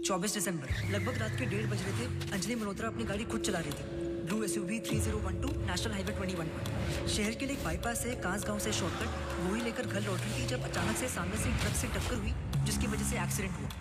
24 दिसंबर लगभग रात के 1:30 बज रहे थे। अंजलि मल्होत्रा अपनी गाड़ी खुद चला रही थी। ब्लू SUV 3012 नेशनल हाईवे 21 पर। शहर के लिए एक बाईपास है कांस गांव से शॉर्टकट वही लेकर घर लौट रही थी जब अचानक से सामने से ट्रक से टक्कर हुई जिसकी वजह से एक्सीडेंट हुआ।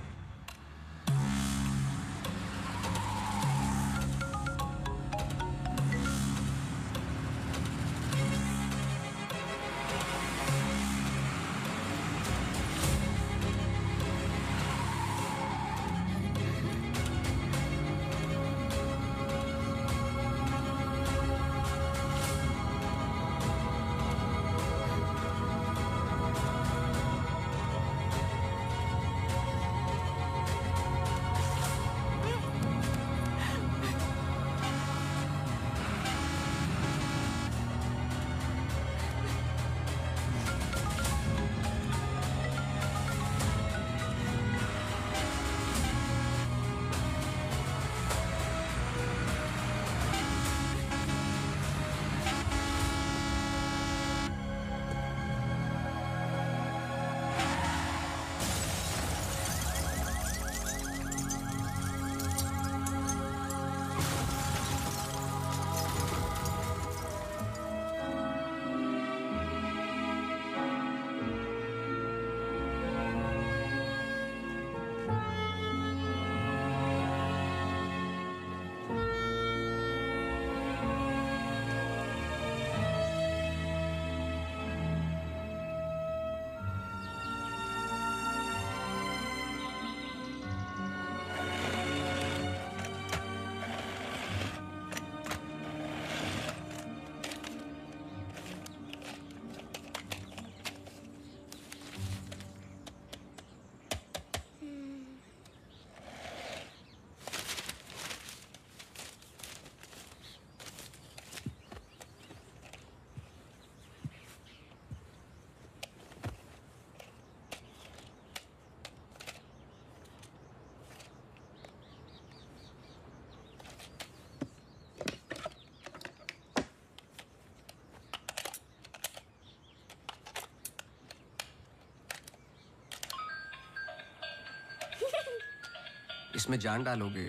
इसमें जान डालोगे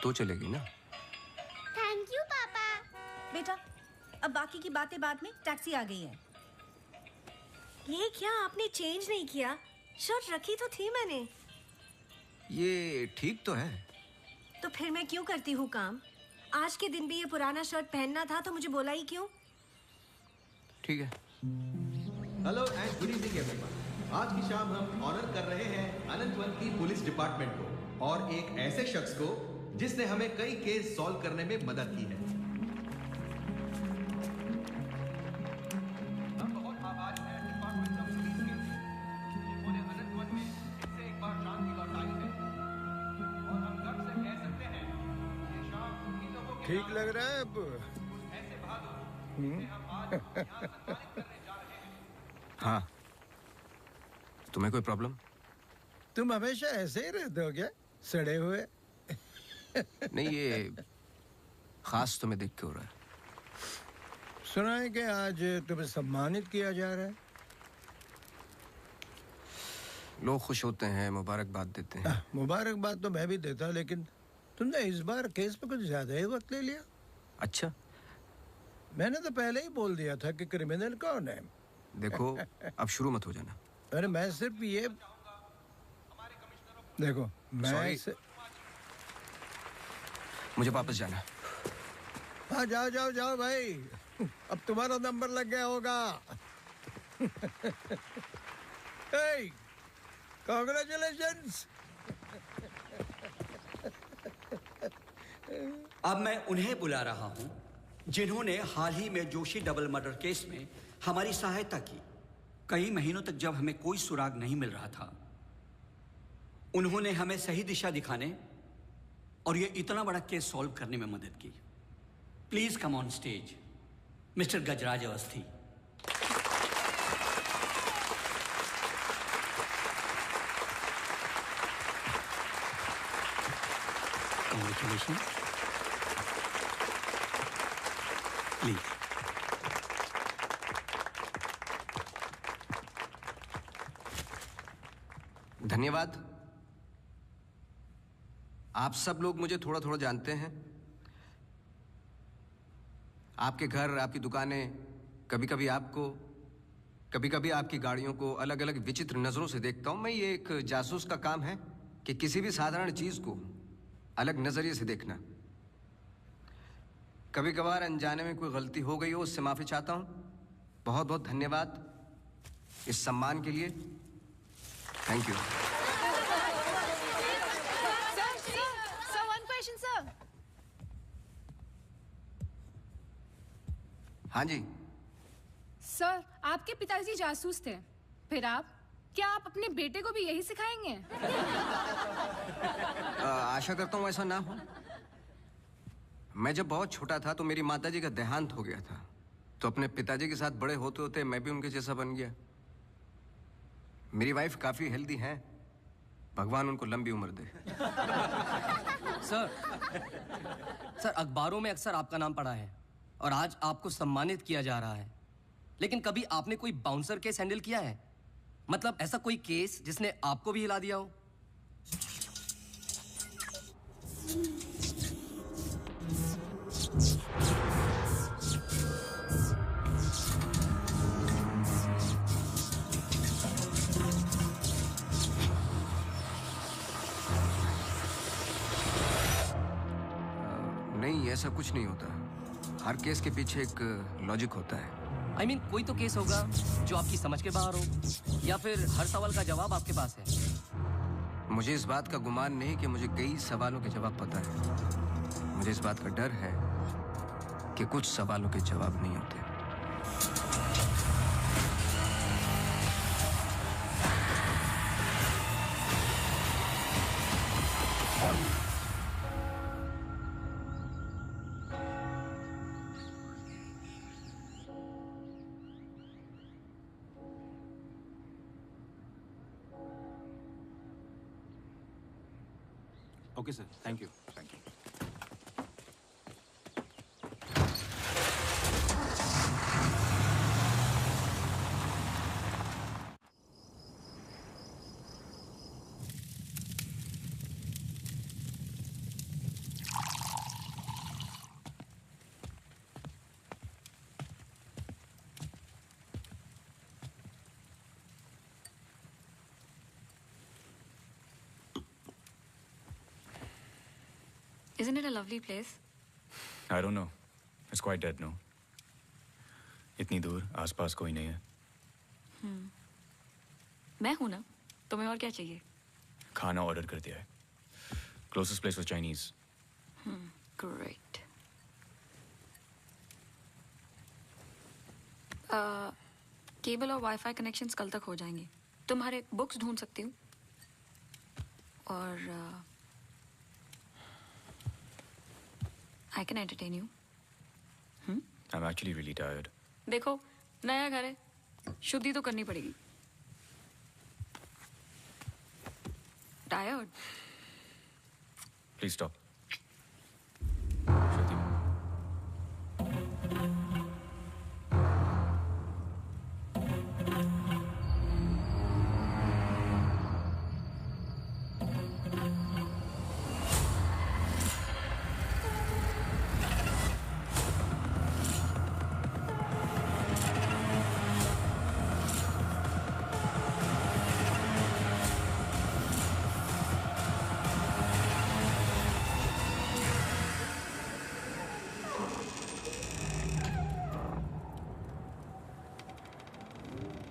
तो चलेगी ना। थैंक यू पापा। बेटा अब बाकी की बातें बाद में, टैक्सी आ गई है। ये क्या आपने चेंज नहीं किया? शर्ट रखी तो थी मैंने। ये ठीक तो है। तो फिर मैं क्यों करती हूँ काम? आज के दिन भी ये पुराना शर्ट पहनना था तो मुझे बोला ही क्यों? ठीक है। Hello and good evening everyone. आज की शाम हम ऑनर कर रहे हैं अनंतवन की पुलिस डिपार्टमेंट को और एक ऐसे शख्स को जिसने हमें कई केस सॉल्व करने में मदद की है। हम बहुत आभारी हैं डिपार्टमेंट ऑफ पुलिस के, जिन्होंने अनंतवन में इससे एक बार शांति लौटाई है और हम गर्व से कह सकते हैं ये शाम उन्हीं लोगों के ठीक लग रहा है अब। ऐसे बहादुर जिन्हें हम आज यहाँ सम्मानित करने जा रहे हैं। हाँ, तुम्हें कोई प्रॉब्लम? तुम हमेशा ऐसे ही रहते हो क्या, सड़े हुए? नहीं, ये खास तुम्हें देख के हो रहा है। सुना है कि आज तुम्हें सम्मानित किया जा रहा है। लोग खुश होते हैं, मुबारकबाद देते हैं। मुबारकबाद तो मैं भी देता, लेकिन तुमने इस बार केस पे कुछ ज्यादा ही वक्त ले लिया। अच्छा, मैंने तो पहले ही बोल दिया था कि क्रिमिनल कौन है। देखो अब शुरू मत हो जाना। अरे मैं सिर्फ ये देखो, मैं मुझे वापस जाना। हाँ जाओ जाओ जाओ भाई, अब तुम्हारा नंबर लग गया होगा। कांग्रेचुलेशंस। अब मैं उन्हें बुला रहा हूं जिन्होंने हाल ही में जोशी डबल मर्डर केस में हमारी सहायता की। कई महीनों तक जब हमें कोई सुराग नहीं मिल रहा था, उन्होंने हमें सही दिशा दिखाने और ये इतना बड़ा केस सॉल्व करने में मदद की। Please come on stage mister Gajraj Awasthi. Congratulations. Please. धन्यवाद। आप सब लोग मुझे थोड़ा थोड़ा जानते हैं। आपके घर, आपकी दुकानें, कभी कभी आपको, कभी कभी आपकी गाड़ियों को अलग अलग विचित्र नजरों से देखता हूं मैं। ये एक जासूस का काम है कि किसी भी साधारण चीज को अलग नजरिए से देखना। कभी कभार अनजाने में कोई गलती हो गई हो, उससे माफी चाहता हूं। बहुत बहुत धन्यवाद इस सम्मान के लिए। Thank you. Sir, one question, sir. हाँ जी। सर, आपके पिताजी जासूस थे, फिर आप? क्या आप अपने बेटे को भी यही सिखाएंगे? आशा करता हूं ऐसा ना हो। मैं जब बहुत छोटा था तो मेरी माताजी का देहांत हो गया था, तो अपने पिताजी के साथ बड़े होते होते मैं भी उनके जैसा बन गया। मेरी वाइफ काफी हेल्दी है, भगवान उनको लंबी उम्र दे। सर अखबारों में अक्सर आपका नाम पड़ा है और आज आपको सम्मानित किया जा रहा है, लेकिन कभी आपने कोई बाउंसर केस हैंडल किया है? मतलब ऐसा कोई केस जिसने आपको भी हिला दिया हो? नहीं, ऐसा कुछ नहीं होता। हर केस के पीछे एक लॉजिक होता है। I mean, कोई तो केस होगा जो आपकी समझ के बाहर हो, या फिर हर सवाल का जवाब आपके पास है। मुझे इस बात का गुमान नहीं कि मुझे कई सवालों के जवाब पता है। मुझे इस बात का डर है कि कुछ सवालों के जवाब नहीं होते। Okay, sir. Thank you. Thank you. Isn't it a lovely place? I don't know. It's quite dead, no? इतनी दूर, आसपास कोई नहीं है। मैं हूं ना, तुम्हें और क्या चाहिए? खाना ऑर्डर कर दिया है। Closest place was Chinese. Great. Cable और वाईफाई कनेक्शंस कल तक हो जाएंगे। तुम्हारे बुक्स ढूंढ सकती हूँ। और I can entertain you. I'm actually really tired. देखो, नया घर है, शुद्धि तो करनी पड़ेगी। Tired? Please stop.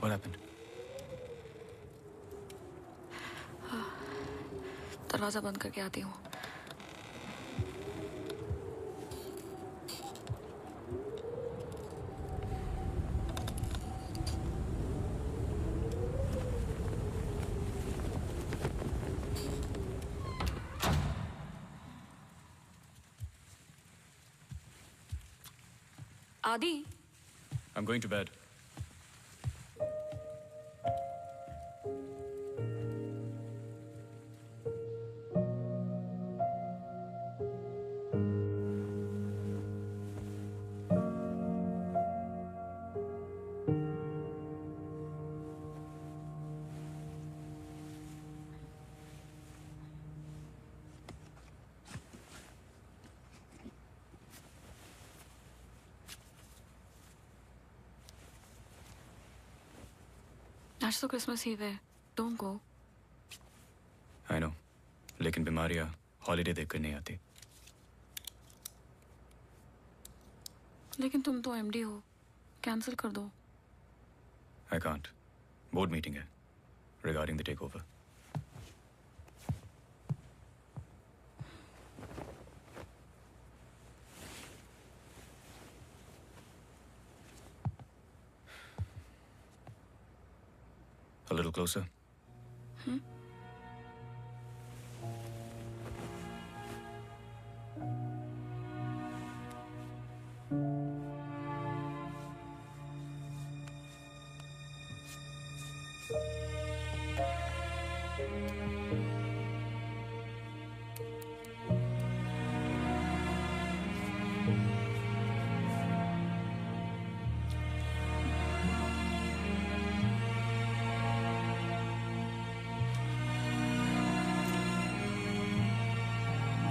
What happened? दरवाजा बंद करके आती हूँ। आदि? I'm going to bed. आज तो क्रिसमस ईव है, डोंट गो। आई नो, लेकिन बीमारियां हॉलीडे देखकर नहीं आती। लेकिन तुम तो एमडी हो, कैंसिल कर दो। आई कांट, बोर्ड मीटिंग है regarding the takeover. A little closer.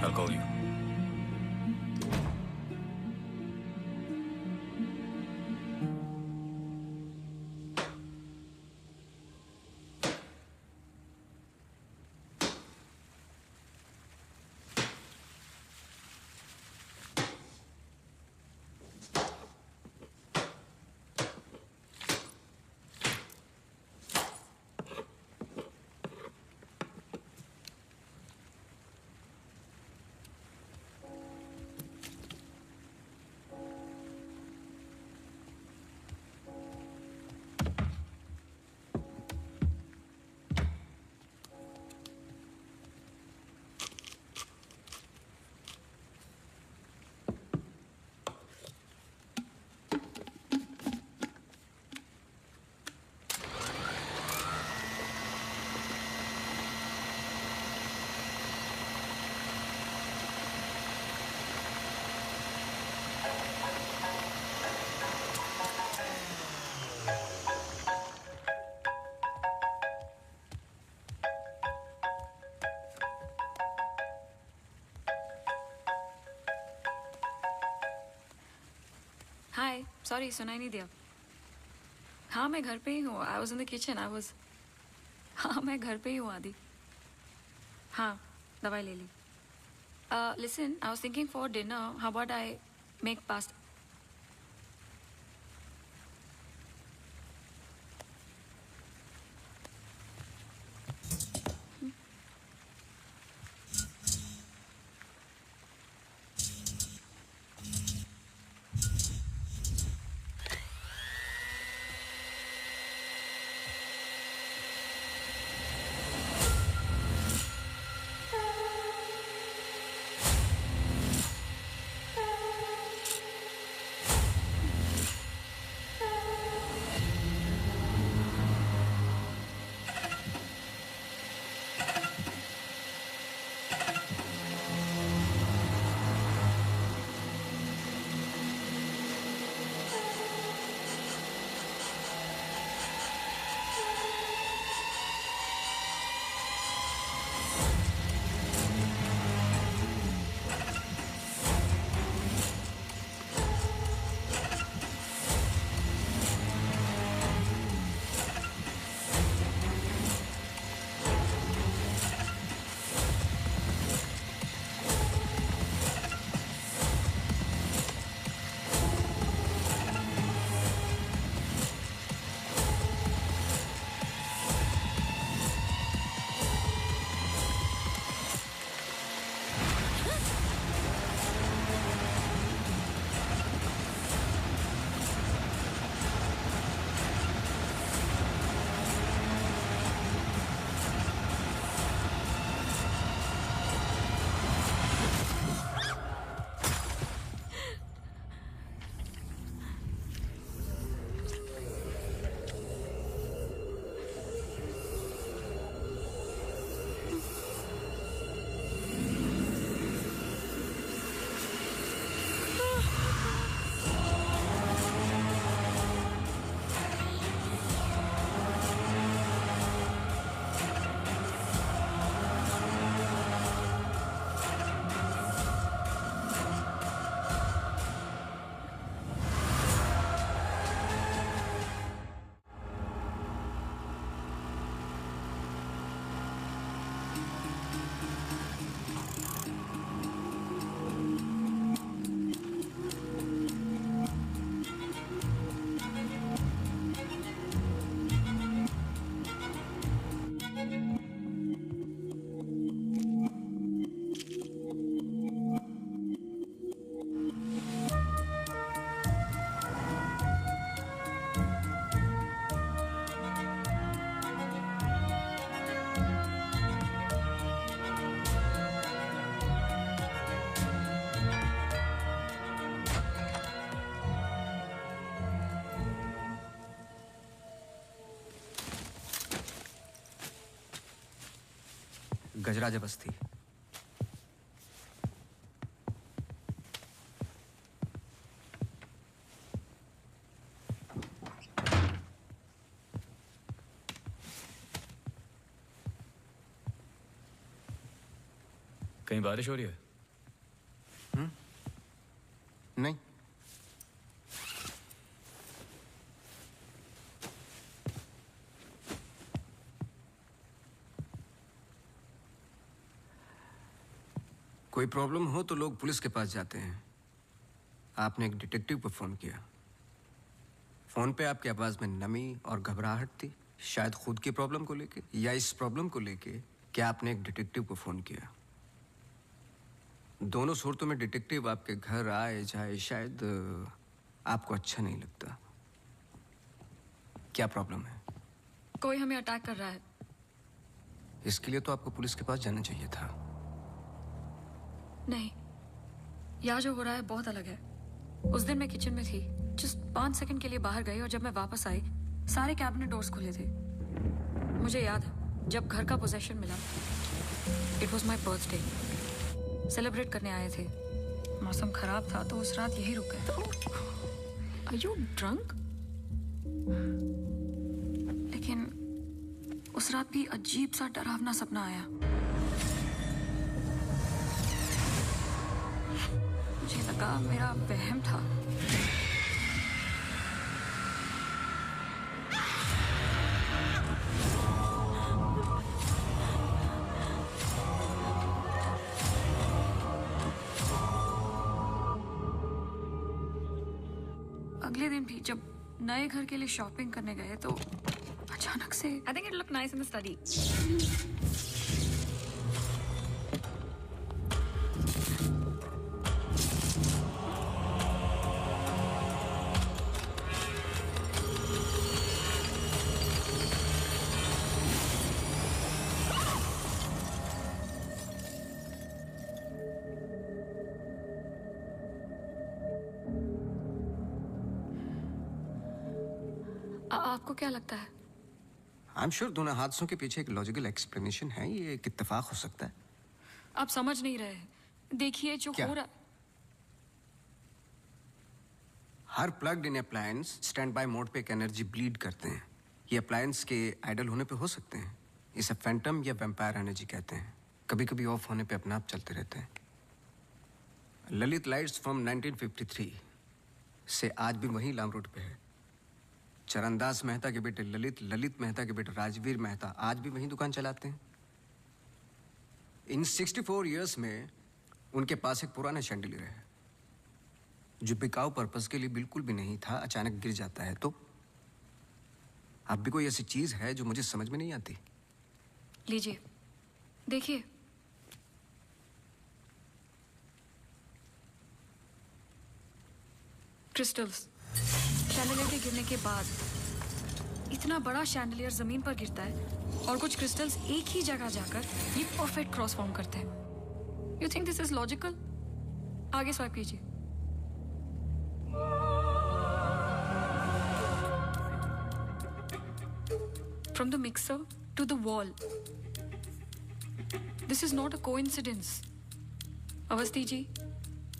I'll call you. Hi, sorry, सुनाई नहीं दिया। हाँ, मैं घर पे ही हूँ। I was in the kitchen. हाँ, मैं घर पे ही हूँ आदि। हाँ, दवाई ले ली। Listen, I was thinking for dinner, how about I make pasta. Gajraj Basti. कहीं बारिश हो रही है? नहीं। कोई प्रॉब्लम हो तो लोग पुलिस के पास जाते हैं। आपने एक डिटेक्टिव को फोन किया। फोन पे आपकी आवाज में नमी और घबराहट थी, शायद खुद की प्रॉब्लम को लेके या इस प्रॉब्लम को लेके कि आपने एक डिटेक्टिव को फोन किया। दोनों सूरतों में डिटेक्टिव आपके घर आए जाए शायद आपको अच्छा नहीं लगता। क्या प्रॉब्लम है? कोई हमें अटैक कर रहा है। इसके लिए तो आपको पुलिस के पास जाना चाहिए था। नहीं, यहाँ जो हो रहा है बहुत अलग है। उस दिन मैं किचन में थी, जस्ट 5 सेकंड के लिए बाहर गई और जब मैं वापस आई सारे कैबिनेट डोर्स खुले थे। मुझे याद है जब घर का पोजेशन मिला, it was my birthday, celebrate करने आए थे। मौसम खराब था तो उस रात यही रुक गए। Are you drunk? लेकिन उस रात भी अजीब सा डरावना सपना आया। मुझे लगा मेरा वहम था। अगले दिन भी जब नए घर के लिए शॉपिंग करने गए तो अचानक से I think it look nice in the study. आपको क्या लगता है? आई एम श्योर दोनों हादसों के पीछे एक लॉजिकल एक्सप्लेनेशन है। ये एक इत्तेफाक हो सकता है। आप समझ नहीं रहे। देखिए जो हो रहा। हर plugged in appliance standby mode पे एक एनर्जी ब्लीड करते हैं। ये अप्लायंस के आइडल होने पे हो सकते हैं। इसे फैंटम या वैम्पायर एनर्जी कहते हैं। कभी कभी ऑफ होने पे अपने आप चलते रहते हैं। ललित लाइट्स फ्रॉम 1953 से आज भी वही लाम रोड पे है। चरणदास मेहता के बेटे ललित, ललित मेहता के बेटे राजवीर मेहता आज भी वही दुकान चलाते हैं। इन 64 इयर्स में उनके पास एक पुराना शैंडलियर है जो बिकाऊ पर्पस के लिए बिल्कुल भी नहीं था, अचानक गिर जाता है। तो अब भी कोई ऐसी चीज है जो मुझे समझ में नहीं आती। लीजिए देखिए। क्रिस्टल्स। शैंडलियर के गिरने के बाद इतना बड़ा शैंडलियर जमीन पर गिरता है और कुछ क्रिस्टल्स एक ही जगह जाकर ये परफेक्ट क्रॉस फॉर्म करते हैं। You think this is logical? आगे स्वाइप कीजिए। From the mixer to the wall. This is not a coincidence. Awasthi ji,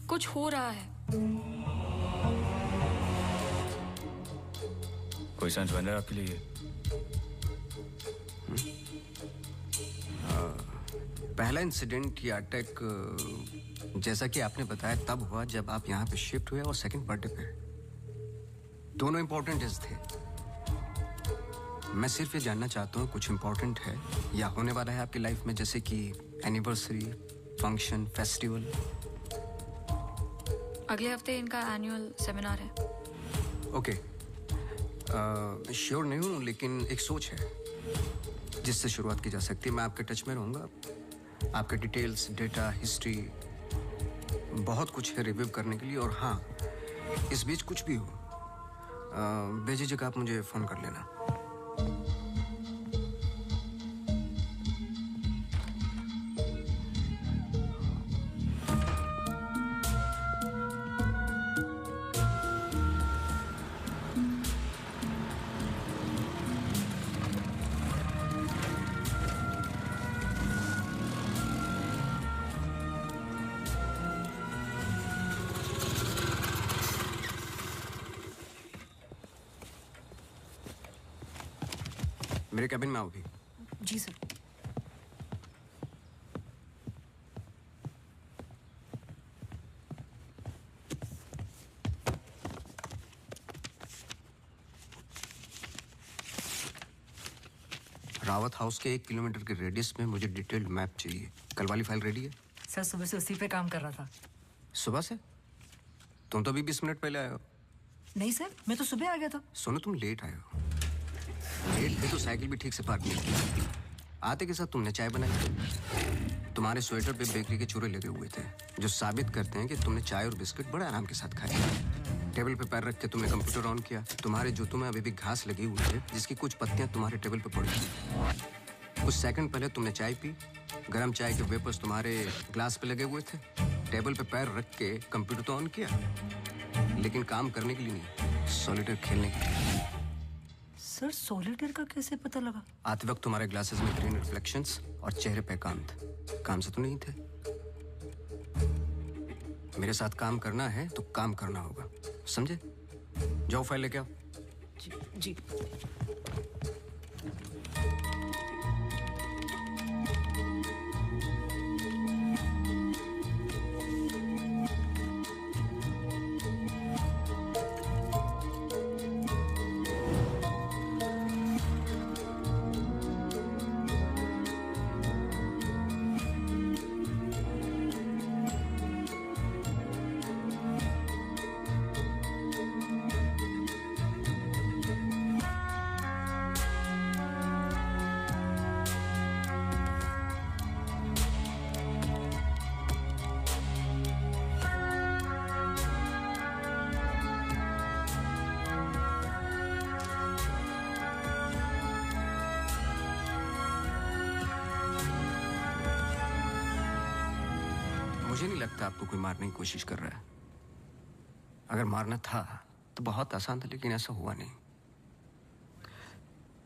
कुछ हो रहा है। कोई सेंस बन रहा है आपके लिए? पहला इंसिडेंट या अटैक जैसा कि आपने बताया तब हुआ जब आप यहाँ पे शिफ्ट हुए और सेकंड बर्थडे पे। दोनों इंपॉर्टेंट डेज थे। मैं सिर्फ ये जानना चाहता हूँ कुछ इंपॉर्टेंट है या होने वाला है आपकी लाइफ में, जैसे कि एनिवर्सरी, फंक्शन, फेस्टिवल। अगले हफ्ते इनका एनुअल सेमिनार है। ओके, श्योर नहीं हूँ लेकिन एक सोच है जिससे शुरुआत की जा सकती है। मैं आपके टच में रहूँगा। आपके डिटेल्स, डेटा, हिस्ट्री बहुत कुछ है रिव्यू करने के लिए। और हाँ, इस बीच कुछ भी हो बेझिझक आप मुझे फ़ोन कर लेना। मेरे कैबिन में आओ भी। जी सर। रावत हाउस के 1 किलोमीटर के रेडियस में मुझे डिटेल्ड मैप चाहिए। कल वाली फाइल रेडी है? सर सुबह से उसी पे काम कर रहा था। सुबह से? तुम तो अभी 20 मिनट पहले आए हो। नहीं सर, मैं तो सुबह आ गया था। सुनो, तुम लेट आए हो। लेट थे तो साइकिल भी ठीक से पार्क नहीं की। आते के साथ तुमने चाय बनाई। तुम्हारे स्वेटर पे बेकरी के चूरे लगे हुए थे जो साबित करते हैं कि तुमने चाय और बिस्किट बड़े आराम के साथ खाए। टेबल पे पैर रख के तुमने कंप्यूटर ऑन किया। तुम्हारे जूतों में अभी भी घास लगी हुई है जिसकी कुछ पत्तियां तुम्हारे टेबल पे पड़ी थी। कुछ सेकंड पहले तुमने चाय पी। गरम चाय के वेपर्स तुम्हारे ग्लास पे लगे हुए थे। टेबल पे पैर रख के कंप्यूटर तो ऑन किया, लेकिन काम करने के लिए नहीं, सॉलिटेयर खेलने के लिए। सर सॉलिटेयर का कैसे पता लगा? आते वक्त तुम्हारे ग्लासेस में ग्रीन रिफ्लेक्शंस और चेहरे पे काम थे। काम से तो नहीं थे। मेरे साथ काम करना है तो काम करना होगा, समझे? जाओ फाइल लेके आओ। जी। मुझे नहीं लगता आपको कोई मारने की कोशिश कर रहा है। अगर मारना था तो बहुत आसान था, लेकिन ऐसा हुआ नहीं।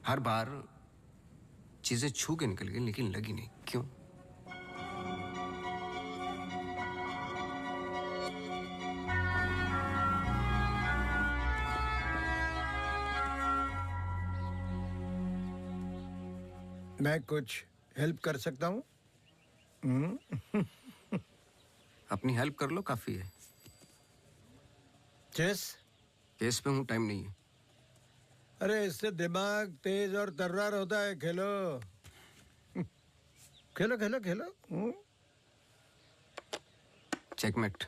हर बार चीजें छू के निकल गई लेकिन लगी नहीं। क्यों? मैं कुछ हेल्प कर सकता हूँ? अपनी हेल्प कर लो, काफी है। चेस? केस पे हूँ, टाइम नहीं है। अरे इससे दिमाग तेज और तर्रार होता है। खेलो खेलो खेलो खेलो। चेकमेट।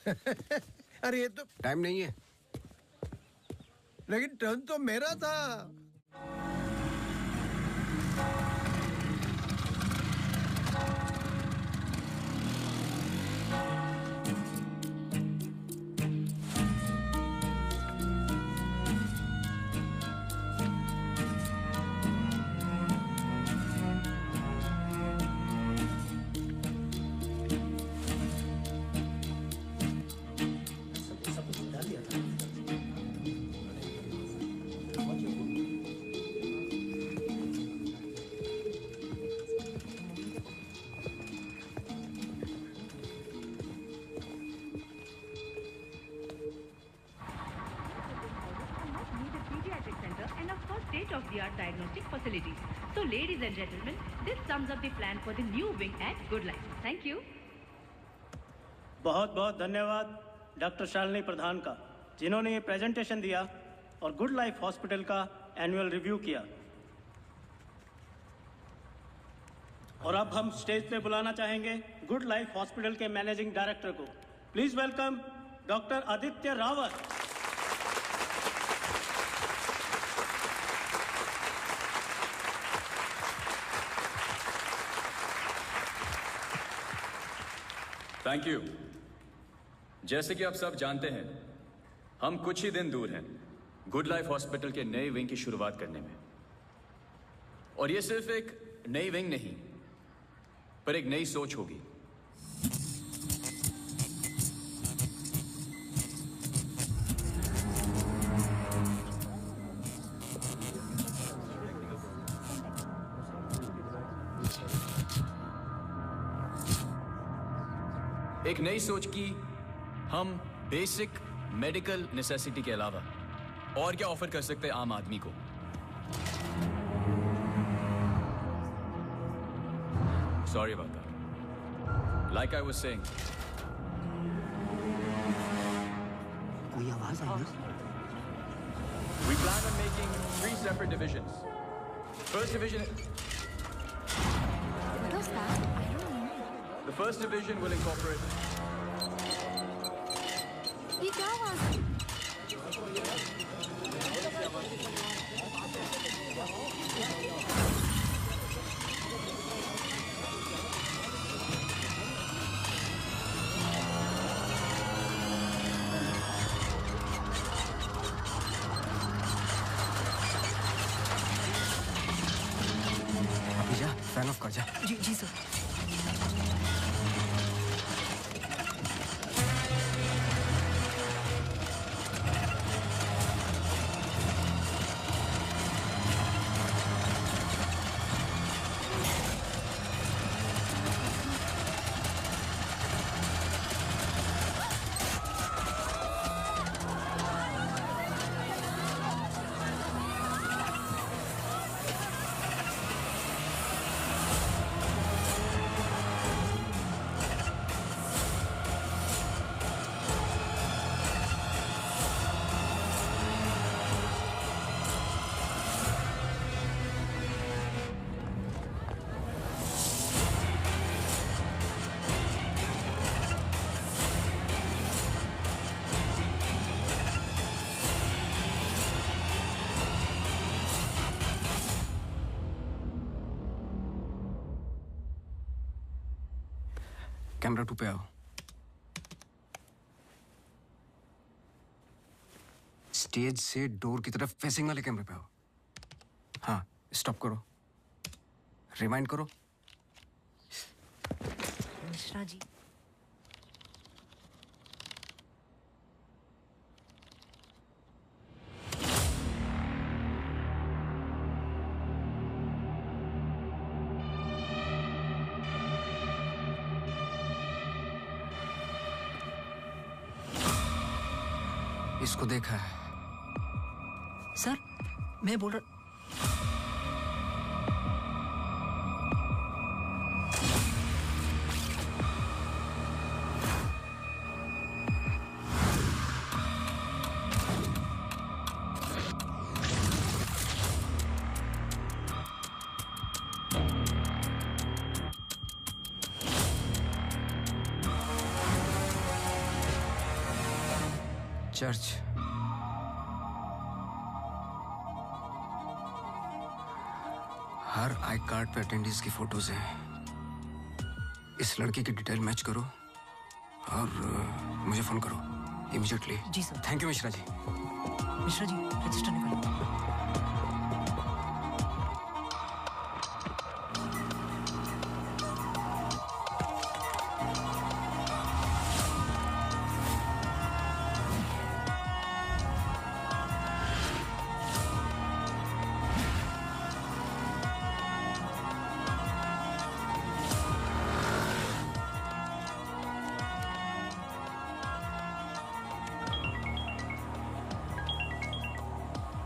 अरे ये तो टाइम नहीं है। लेकिन टर्न तो मेरा था। state-of-the-art diagnostic facilities. So, ladies and gentlemen, this sums up the plan for the new wing at Good Life. Thank you. बहुत बहुत धन्यवाद डॉक्टर शालिनी प्रधान का, जिन्होंने ये प्रेजेंटेशन दिया और गुड लाइफ हॉस्पिटल का एनुअल रिव्यू किया। और अब हम स्टेज पे बुलाना चाहेंगे गुड लाइफ हॉस्पिटल के मैनेजिंग डायरेक्टर को। Please welcome doctor Aditya Rawat. Thank you. जैसे कि आप सब जानते हैं, हम कुछ ही दिन दूर हैं गुड लाइफ हॉस्पिटल के नए विंग की शुरुआत करने में। और ये सिर्फ एक नई विंग नहीं, पर एक नई सोच होगी। एक नई सोच की हम बेसिक मेडिकल नेसेसिटी के अलावा और क्या ऑफर कर सकते हैं आम आदमी को। Sorry about that. Like I was saying. कोई आवाज आई ना? We plan on making 3 separate divisions. First division. What was that? I don't know. The first division will incorporate. ये क्या आवाज? अभी जा, फैन ऑफ कर जा। जी जी सर। कैमरा 2 पे आओ। स्टेज से डोर की तरफ फेसिंग वाले कैमरे पे आओ। हाँ, स्टॉप करो, रिवाइंड करो। मिश्रा जी। इसको देखा है? सर, मैं बोल रहा। चर्च। हर आई कार्ड पे अटेंडेंस की फोटोज हैं। इस लड़के की डिटेल मैच करो और मुझे फोन करो इमीडिएटली। जी sir. Thank you Mishra ji. Mishra ji, register निकालो।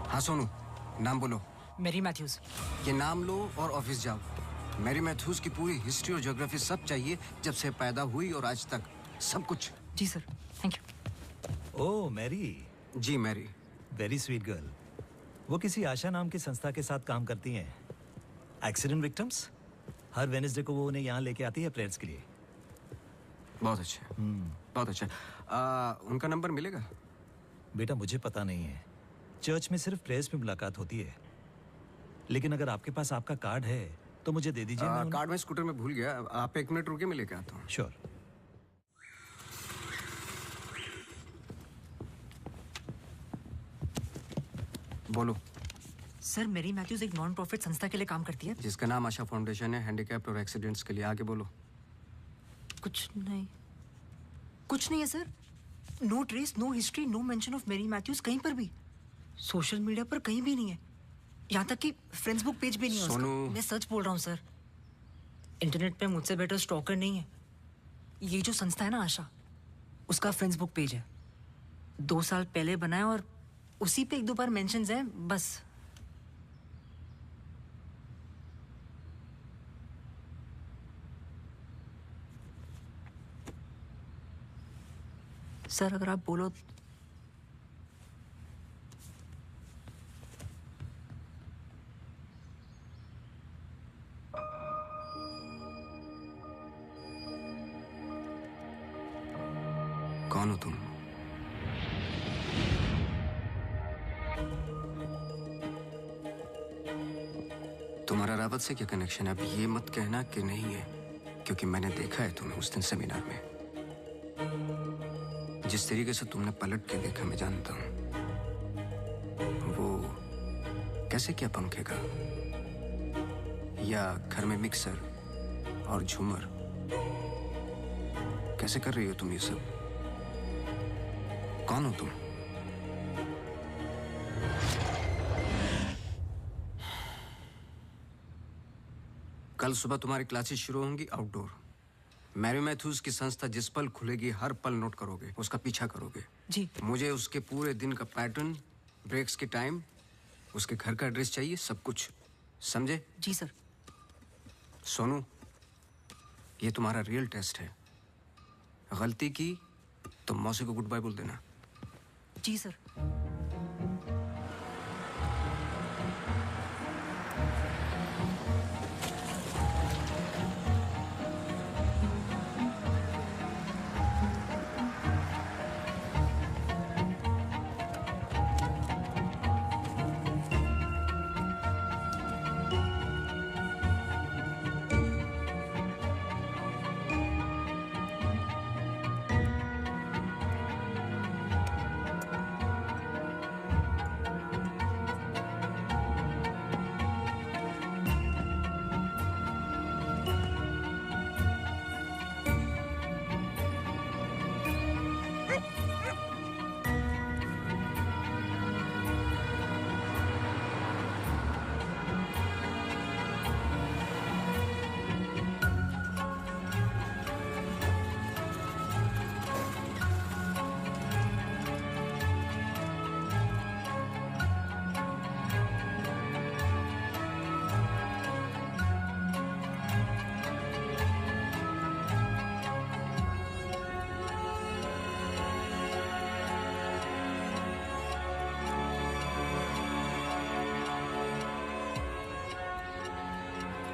हाँ सोनू, नाम बोलो। Mary Matthews. ये नाम लो और ऑफिस जाओ। मैरी मैथ्यूज की पूरी हिस्ट्री और ज्योग्राफी सब चाहिए, जब से पैदा हुई और आज तक सब कुछ। जी sir, thank you. Oh Mary. जी मैरी। Very sweet girl. वो किसी आशा नाम की संस्था के साथ काम करती हैं। Accident victims. हर वेडनेसडे को वो उन्हें यहाँ लेके आती है प्रेयर्स के लिए। बहुत अच्छा, बहुत अच्छा। उनका नंबर मिलेगा? बेटा मुझे पता नहीं है, चर्च में सिर्फ प्रेयर्स में मुलाकात होती है। लेकिन अगर आपके पास आपका कार्ड है तो मुझे दे दीजिए। कार्ड मैं स्कूटर में भूल गया, आप 1 मिनट रुके, मैं लेके आता हूँ। श्योर। बोलो। सर, मैरी मैथ्यूज एक नॉन प्रॉफिट संस्था के लिए काम करती है जिसका नाम आशा फाउंडेशन है, हैंडीकैप्ड और एक्सीडेंट्स के लिए। आगे बोलो। कुछ नहीं, कुछ नहीं है sir. No trace, no history, no mention of Mary Matthews कहीं पर भी। सोशल मीडिया पर कहीं भी नहीं है, यहाँ तक कि फ्रेंड्स बुक पेज भी नहीं है उसका। मैं सच बोल रहा हूँ सर, इंटरनेट पे मुझसे बेटर स्टॉकर नहीं है। ये जो संस्था है ना आशा, उसका फ्रेंड्स बुक पेज है, 2 साल पहले बनाया और उसी पे 1-2 बार मेंशंस हैं बस। सर अगर आप बोलो कौन हो तुम? तुम्हारा रावत से क्या कनेक्शन है? अब ये मत कहना कि नहीं है, क्योंकि मैंने देखा है तुम्हें उस दिन सेमिनार में। जिस तरीके से तुमने पलट के देखा मैं जानता हूं। वो कैसे क्या पंखे का, या घर में मिक्सर और झूमर, कैसे कर रही हो तुम ये सब? कौन हो तुम? कल सुबह तुम्हारी क्लासेस शुरू होंगी आउटडोर। मैरी मैथ्यूज की संस्था जिस पल खुलेगी हर पल नोट करोगे, उसका पीछा करोगे। जी। मुझे उसके पूरे दिन का पैटर्न, ब्रेक्स के टाइम, उसके घर का एड्रेस चाहिए, सब कुछ। समझे? जी सर। सोनू, ये तुम्हारा रियल टेस्ट है। गलती की तो मौसी को गुड बाय बोल देना। जी sir.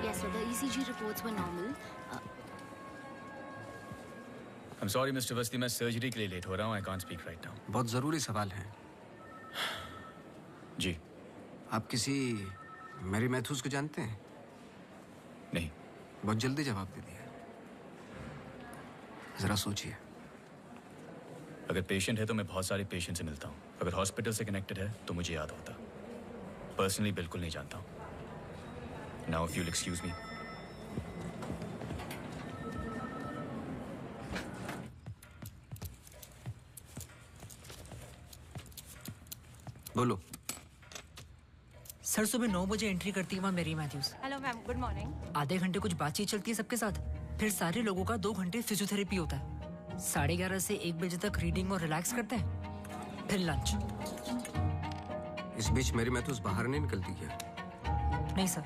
Yes, so the ECG reports were normal. I'm sorry, Mr. Awasthi, मैं सर्जरी के लिए लेट हो रहा हूँ। I can't speak right now. बहुत जरूरी सवाल है। जी। आप किसी मैरी मैथ्यूज को जानते हैं? नहीं। बहुत जल्दी जवाब दे दिया। जरा सोचिए। अगर पेशेंट है तो मैं बहुत सारे पेशेंट से मिलता हूँ। अगर हॉस्पिटल से कनेक्टेड है तो मुझे याद होता। पर्सनली बिल्कुल नहीं जानता हूँ। Now, if you'll excuse me. बोलो। सर सुबह 9 बजे एंट्री करती है वहाँ Mary Matthews. Hello ma'am, good morning. आधे घंटे कुछ बातचीत चलती है सबके साथ, फिर सारे लोगों का 2 घंटे फिजियोथेरेपी होता है। 11:30 से 1 बजे तक रीडिंग और रिलैक्स करते हैं, फिर लंच। इस बीच मेरी मैथ्यूज बाहर नहीं निकलती क्या? नहीं सर।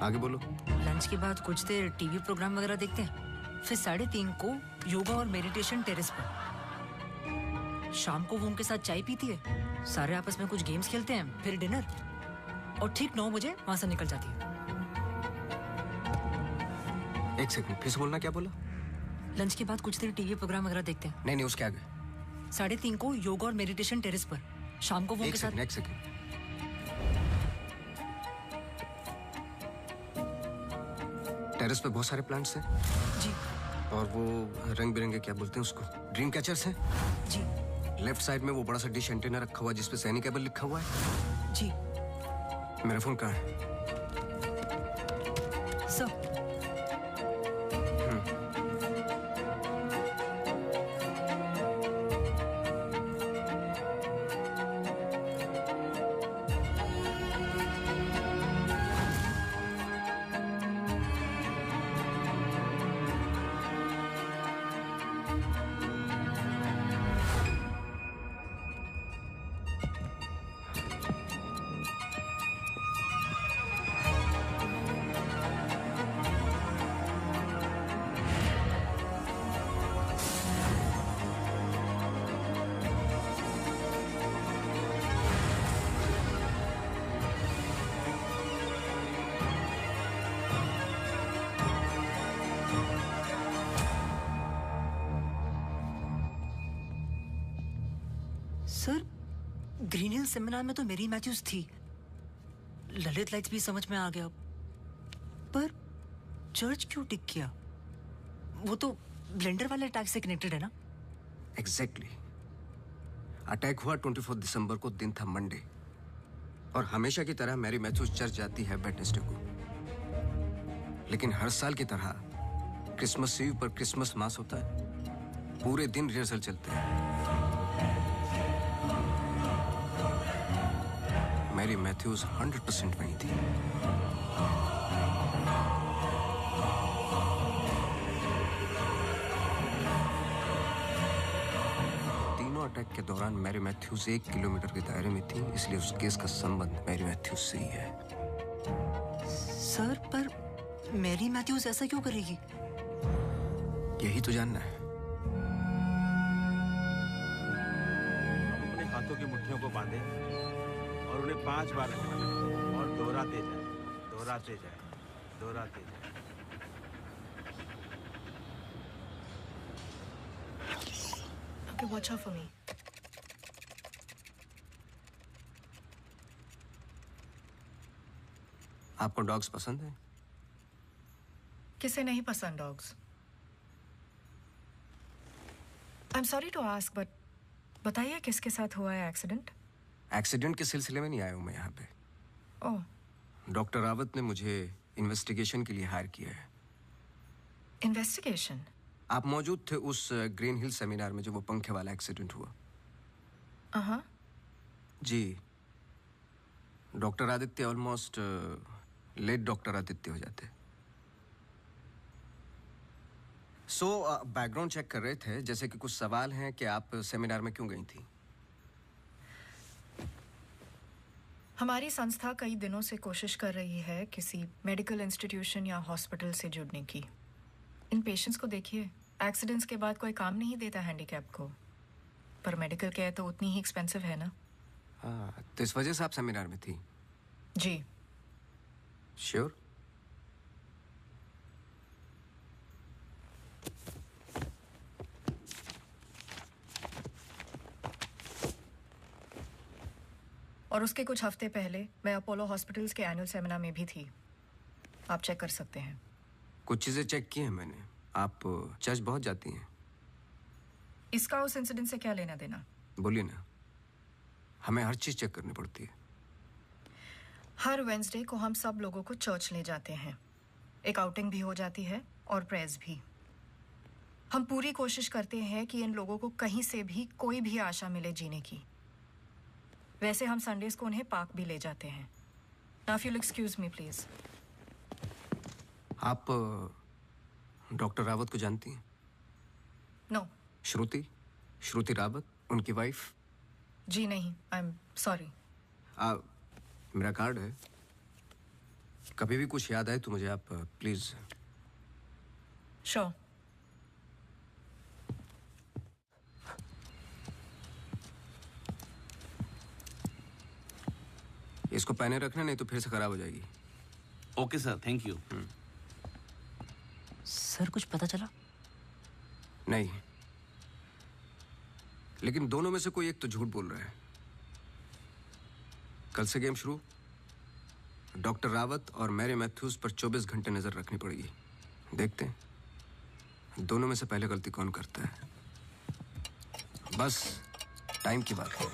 आगे बोलो। लंच के बाद कुछ देर टीवी प्रोग्राम वगैरह देखते हैं, फिर 3:30 को योगा और मेडिटेशन टेरेस पर। शाम को वो उनके साथ चाय पीती है, सारे आपस में कुछ गेम्स खेलते हैं, फिर डिनर, और ठीक 9 बजे वहां से निकल जाती है। 1 सेकंड, फिर से बोलना, क्या बोला? लंच के बाद कुछ देर टीवी प्रोग्राम वगैरह देखते हैं। नहीं, उसके आगे। 3:30 को योगा और मेडिटेशन टेरेस पर। शाम को वो उनके साथ। 1 सेकंड। टेरेस पे बहुत सारे प्लांट्स हैं। जी। और वो रंग बिरंगे, क्या बोलते हैं उसको, ड्रीम कैचर्स हैं। जी। लेफ्ट साइड में वो बड़ा सा डिश एंटीना रखा हुआ है जिसपे सैनिक केबल लिखा हुआ है। जी। मेरा फोन कहाँ है? सर। ग्रीन हिल सेमिनार में तो मेरी मैथ्यूज थी, ललित लाइट्स भी समझ में आ गया, पर चर्च क्यों टिक किया? वो तो ब्लेंडर वाले अटैक से कनेक्टेड है ना? एग्जैक्टली। अटैक हुआ 24 दिसंबर को, दिन था मंडे, और हमेशा की तरह मैरी मैथ्यूज चर्च जाती है वेडनेसडे को। लेकिन हर साल की तरह क्रिसमस ईव पर क्रिसमस मास होता है, पूरे दिन रिहर्सल चलते हैं। मैरी मैथ्यूज 100% वहीं थी। तीनों अटैक के दौरान मैरी मैथ्यूज 1 किलोमीटर के दायरे में थी, इसलिए उस केस का संबंध मैरी मैथ्यूज से ही है। सर, पर मैरी मैथ्यूज ऐसा क्यों करेगी? यही तो जानना है। अपने हाथों की मुट्ठियों को बांधे और उन्हें 5 बार घुमाएं और दोहराते जाए, दोहराते जाए, दोहराते जाए। Okay, watch out for me. आपको डॉग्स पसंद है? किसे नहीं पसंद dogs? I'm sorry to ask, but बताइए किसके साथ हुआ है एक्सीडेंट? एक्सीडेंट के सिलसिले में नहीं आया हूं मैं यहाँ पे। ओह, डॉक्टर रावत ने मुझे इन्वेस्टिगेशन के लिए हायर किया है। इन्वेस्टिगेशन? आप मौजूद थे उस ग्रीन हिल सेमिनार में जो वो पंखे वाला एक्सीडेंट हुआ? हाँ। जी। Doctor Aditya almost late doctor Aditya हो जाते। बैकग्राउंड चेक कर रहे थे, जैसे कि कुछ सवाल हैं कि आप सेमिनार में क्यों गई थी? हमारी संस्था कई दिनों से कोशिश कर रही है किसी मेडिकल इंस्टीट्यूशन या हॉस्पिटल से जुड़ने की। इन पेशेंट्स को देखिए, एक्सीडेंट्स के बाद कोई काम नहीं देता हैंडीकैप को, पर मेडिकल केयर तो उतनी ही एक्सपेंसिव है ना। हाँ, तो इस वजह से आप सेमिनार में थी? जी। श्योर? और उसके कुछ हफ्ते पहले मैं अपोलो हॉस्पिटल्स के एनुअल सेमिनार में भी थी, आप चेक कर सकते हैं। कुछ चीजें चेक की हैं मैंने। आप चर्च बहुत जाती हैं। इसका उस इंसिडेंट से क्या लेना देना? बोलिए ना, हमें हर चीज चेक करनी पड़ती है। हर वेंसडे को हम सब लोगों को चर्च ले जाते हैं, एक आउटिंग भी हो जाती है और प्रेयर्स भी। हम पूरी कोशिश करते हैं कि इन लोगों को कहीं से भी कोई भी आशा मिले जीने की। वैसे हम संडेज को उन्हें पार्क भी ले जाते हैं। Now if you excuse me please. आप डॉक्टर रावत को जानती हैं? नो। श्रुति रावत, उनकी वाइफ? जी नहीं, आई एम सॉरी। मेरा कार्ड है, कभी भी कुछ याद आए तो मुझे आप प्लीज। श्योर। इसको पहने रखना, नहीं तो फिर से खराब हो जाएगी। Okay sir, thank you. Sir, कुछ पता चला? नहीं, लेकिन दोनों में से कोई एक तो झूठ बोल रहा है। कल से गेम शुरू। डॉक्टर रावत और मैरी मैथ्यूज पर 24 घंटे नजर रखनी पड़ेगी। देखते हैं दोनों में से पहले गलती कौन करता है। बस टाइम की बात है।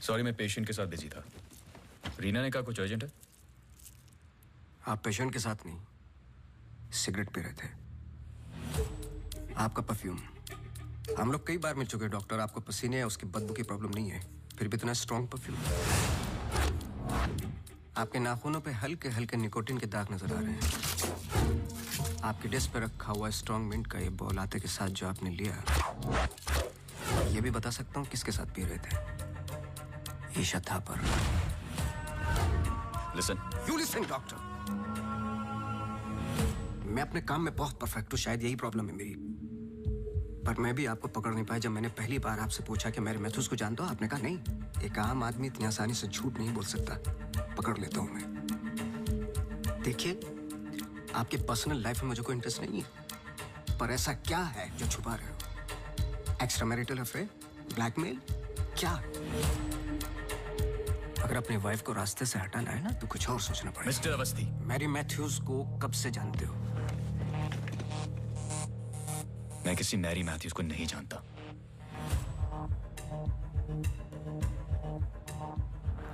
सॉरी, मैं पेशेंट के साथ बिजी था। रीना ने कहा कुछ अर्जेंट है। आप पेशेंट के साथ नहीं, सिगरेट पी रहे थे। आपका परफ्यूम, हम लोग कई बार मिल चुके हैं डॉक्टर। आपको पसीने या उसकी बदबू की प्रॉब्लम नहीं है, फिर भी इतना स्ट्रॉन्ग परफ्यूम। आपके नाखूनों पे हल्के हल्के निकोटिन के दाग नजर आ रहे हैं। आपकी डेस्क पे रखा हुआ स्ट्रॉन्ग मिंट का ये बॉल आते के साथ जो आपने लिया, ये भी बता सकता हूँ किसके साथ पी रहे थे। Isha Thapar. Listen. You listen doctor. मैं अपने काम में बहुत परफेक्ट हूँ, शायद यही प्रॉब्लम है मेरी। पर मैं भी आपको पकड़ नहीं पाया जब मैंने पहली बार आपसे पूछा कि मेरे मैथ्यूज को जानते हो। आपने कहा नहीं, एक आम आदमी इतनी आसानी से झूठ नहीं बोल सकता। पकड़ लेता हूं मैं। देखिए, आपके पर्सनल लाइफ में मुझे कोई इंटरेस्ट नहीं है, पर ऐसा क्या है जो छुपा रहे हो? एक्स्ट्रा मैरिटल अफेयर, ब्लैकमेल, क्या? अगर अपनी वाइफ को रास्ते से हटाना है ना तो कुछ और सोचना पड़ेगा। मिस्टर अवस्थी, मैरी मैथ्यूज को कब से जानते हो? मैं किसी मैरी मैथ्यूज को नहीं जानता।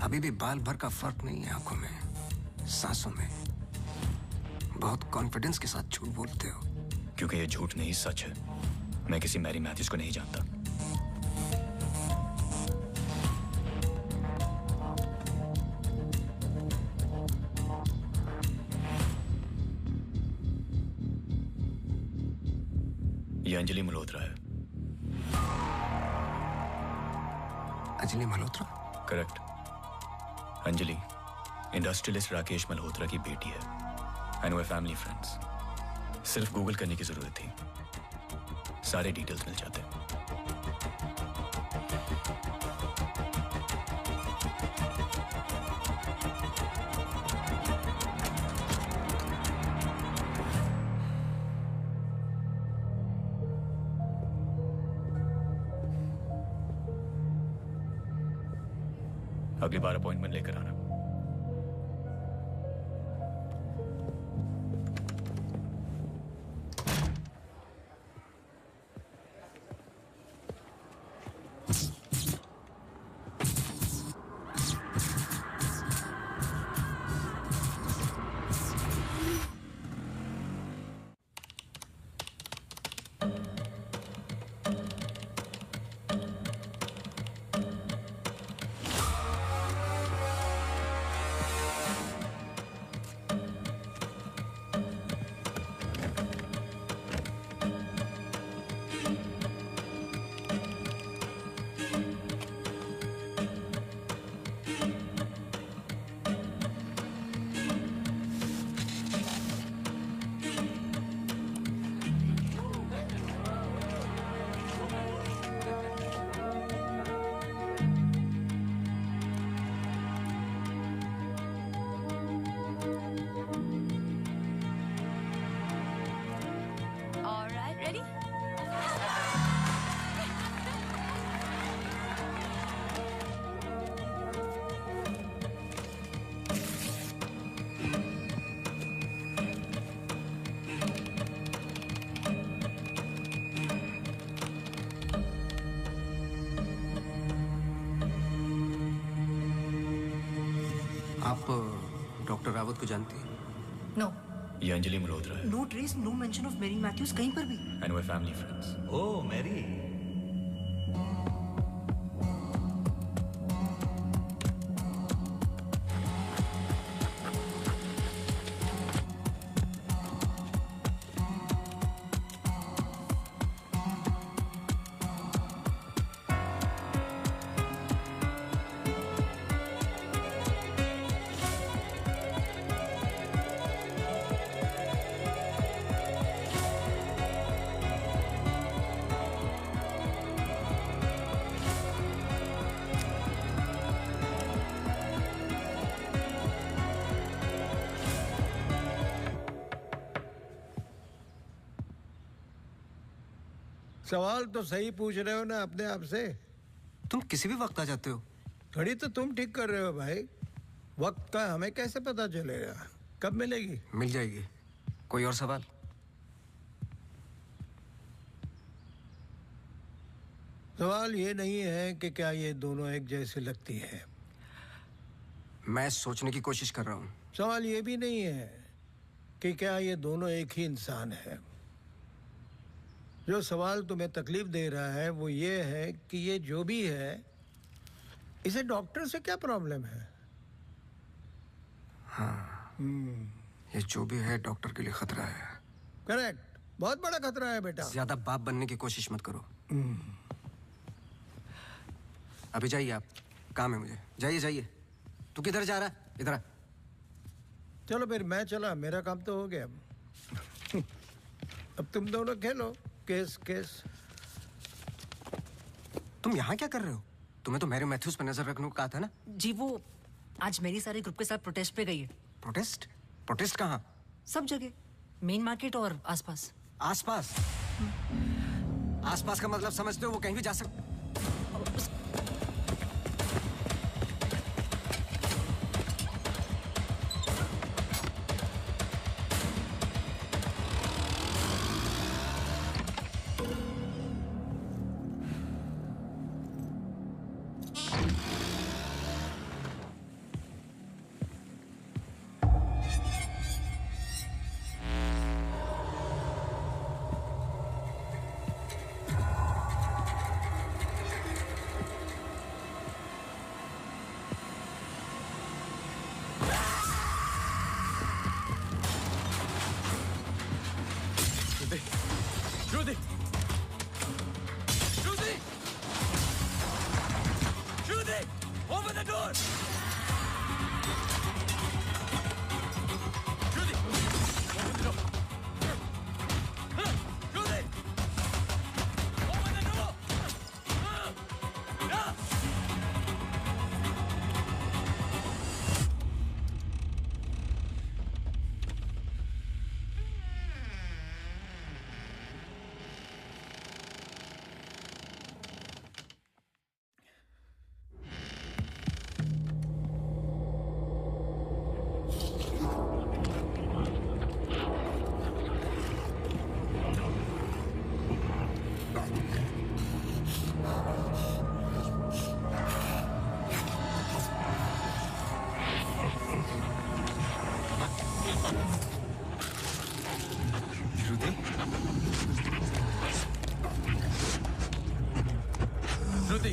अभी भी बाल भर का फर्क नहीं है आंखों में, सांसों में। बहुत कॉन्फिडेंस के साथ झूठ बोलते हो। क्योंकि ये झूठ नहीं, सच है। मैं किसी मैरी मैथ्यूज को नहीं जानता। ये अंजलि मल्होत्रा है। अंजलि मल्होत्रा? करेक्ट। अंजलि इंडस्ट्रियलिस्ट राकेश मल्होत्रा की बेटी है एंड वे फैमिली फ्रेंड्स। सिर्फ गूगल करने की जरूरत थी, सारे डिटेल्स मिल जाते। अगली बार अपॉइंटमेंट लेकर आना। आप डॉक्टर रावत को जानती हैं? नो। ये अंजलि मल्होत्रा है no trace, no mention of Mary Matthews कहीं पर भी। एंड वे फैमिली फ्रेंड्स। Oh Mary. सवाल तो सही पूछ रहे हो ना अपने आप से। तुम किसी भी वक्त आ जाते हो। घड़ी तो तुम ठीक कर रहे हो भाई, वक्त का हमें कैसे पता चलेगा? कब मिलेगी? मिल जाएगी। कोई और सवाल? सवाल ये नहीं है कि क्या ये दोनों एक जैसे लगती है। मैं सोचने की कोशिश कर रहा हूँ। सवाल ये भी नहीं है कि क्या ये दोनों एक ही इंसान है। जो सवाल तुम्हें तकलीफ दे रहा है वो ये है कि ये जो भी है, इसे डॉक्टर से क्या प्रॉब्लम है? हाँ, ये जो भी है डॉक्टर के लिए खतरा है। करेक्ट, बहुत बड़ा खतरा है बेटा। ज्यादा बाप बनने की कोशिश मत करो। अभी जाइए आप, काम है मुझे। जाइए जाइए। तू किधर जा रहा है? इधर आ। चलो फिर मैं चला, मेरा काम तो हो गया। अब तुम दोनों खेलो केस केस। तुम यहाँ क्या कर रहे हो? तुम्हें तो मैरी मैथ्यूज पर नजर रखने को कहा था ना? जी वो आज मेरी सारे ग्रुप के साथ प्रोटेस्ट पे गई है। प्रोटेस्ट? प्रोटेस्ट कहाँ? सब जगह, मेन मार्केट और आसपास। आसपास? आसपास का मतलब समझते हो? वो कहीं भी जा सकते। Judy! Judy! Judy! Open the door! Judy! Open the door! Judy! Open the door! Yeah! Shruti!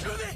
Shruti!